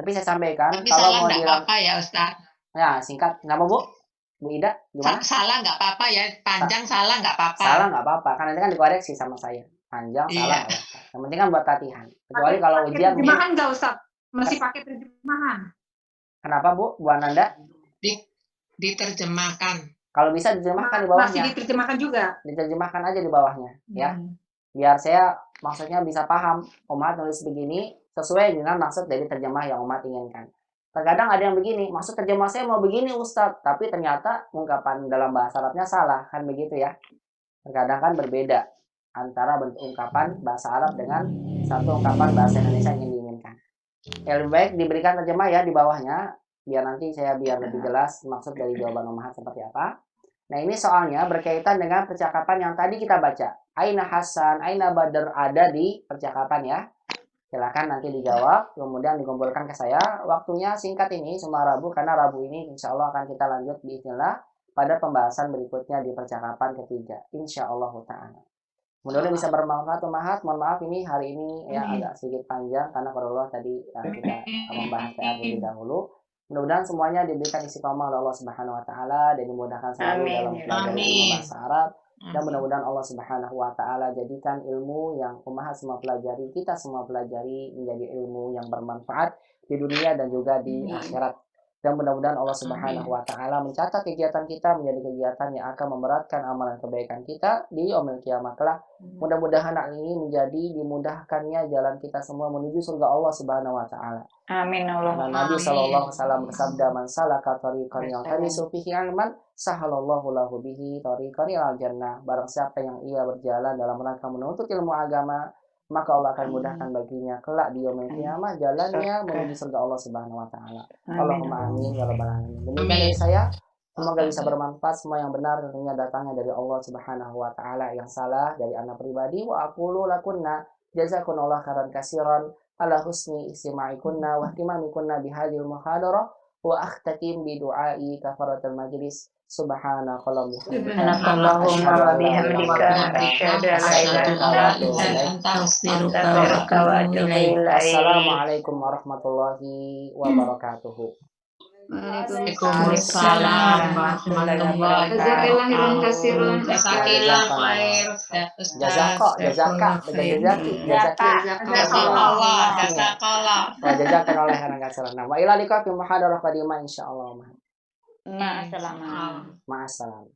S1: Tapi saya sampaikan
S6: Tapi
S1: kalau
S6: salah
S1: mau
S6: nggak apa-apa ya Ustaz.
S1: Ya, singkat. Kenapa Bu? Bu Ida, gimana?
S6: Salah nggak apa-apa ya. Panjang salah nggak apa-apa.
S1: Salah nggak apa-apa. Karena itu kan dikoreksi sama saya. Panjang, salah nggak apa-apa. Yang penting kan buat latihan. Kecuali kalau ujian.
S2: Terjemahan nggak Ustaz? Masih pakai terjemahan.
S1: Kenapa Bu? Bu Ananda?
S6: Diterjemahkan.
S1: Kalau bisa diterjemahkan di bawahnya.
S2: Masih diterjemahkan juga.
S1: Diterjemahkan aja di bawahnya, ya. Biar saya maksudnya bisa paham. Umat nulis begini sesuai dengan maksud dari terjemah yang umat inginkan. Terkadang ada yang begini, maksud terjemah saya mau begini Ustadz, tapi ternyata ungkapan dalam bahasa Arabnya salah, kan begitu ya. Terkadang kan berbeda antara bentuk ungkapan bahasa Arab dengan satu ungkapan bahasa Indonesia yang diinginkan. Ya, lebih baik diberikan terjemah ya di bawahnya, biar nanti saya biar lebih jelas maksud dari jawaban ummahat seperti apa. Nah ini soalnya berkaitan dengan percakapan yang tadi kita baca. Aina Hasan, Aina Badr ada di percakapan ya. Silakan nanti dijawab, kemudian dikumpulkan ke saya. Waktunya singkat ini, cuma Rabu, karena Rabu ini insya Allah akan kita lanjut bismillah pada pembahasan berikutnya di percakapan ketiga. Insya Allah ta'ala. Mudah-mudahan bisa bermanfaat, ummahat. Mohon maaf ini hari ini ya agak sedikit panjang, karena kalau Allah tadi kita membahas PR terlebih dahulu. Mudah-mudahan semuanya diberikan istiqomah oleh Allah Subhanahu wa taala dan dimudahkan selalu dalam belajar ilmu bahasa Arab. Dan mudah-mudahan Allah Subhanahu wa taala jadikan ilmu yang ummahat semua pelajari, kita semua pelajari menjadi ilmu yang bermanfaat di dunia dan juga di akhirat. Dan mudah-mudahan Allah Subhanahu wa taala mencatat kegiatan kita menjadi kegiatan yang akan memberatkan amalan kebaikan kita di yaumil qiyamah kelak. Mudah-mudahan hal ini menjadi dimudahkannya jalan kita semua menuju surga Allah Subhanahu wa taala.
S7: Amin Allah.
S1: Nabi sallallahu alaihi wasallam bersabda, "Man salaka tariqan yaltamisu fihi ilman, sahalallahu lahu bihi tariqan ilal jannah." Barang siapa yang ia berjalan dalam rangka menuntut ilmu agama, maka Allah akan mudahkan baginya kelak di yaumil qiyamah jalannya menuju surga Allah Subhanahu wa taala. Allahumma amin ya rabbal alamin. Demikian dari saya, semoga bisa bermanfaat. Semua yang benar tentunya datangnya dari Allah Subhanahu wa taala, yang salah dari anak pribadi. Wa aqulu lakunna jazakumullahu khairan katsiran ala husni istima'ikunna wa ihtimamikunna bihadhil muhadarah wa akhtatim bi du'ai kafaratul majlis.
S7: Subhanakallahumma wa bihamdika asyhadu an la ilaha illa anta astaghfiruka wa atubu ilaik.
S1: Assalamualaikum warahmatullahi wabarakatuh.
S6: Waalaikumsalam warahmatullahi
S5: Jazakallahu khairan.
S6: Jazakallah khair.
S1: Jazakallah oleh orang kasiran. Wa ila liqa fi muhadarah qadimah insyaallah.
S7: Ma'assalam.
S1: Ma'assalam.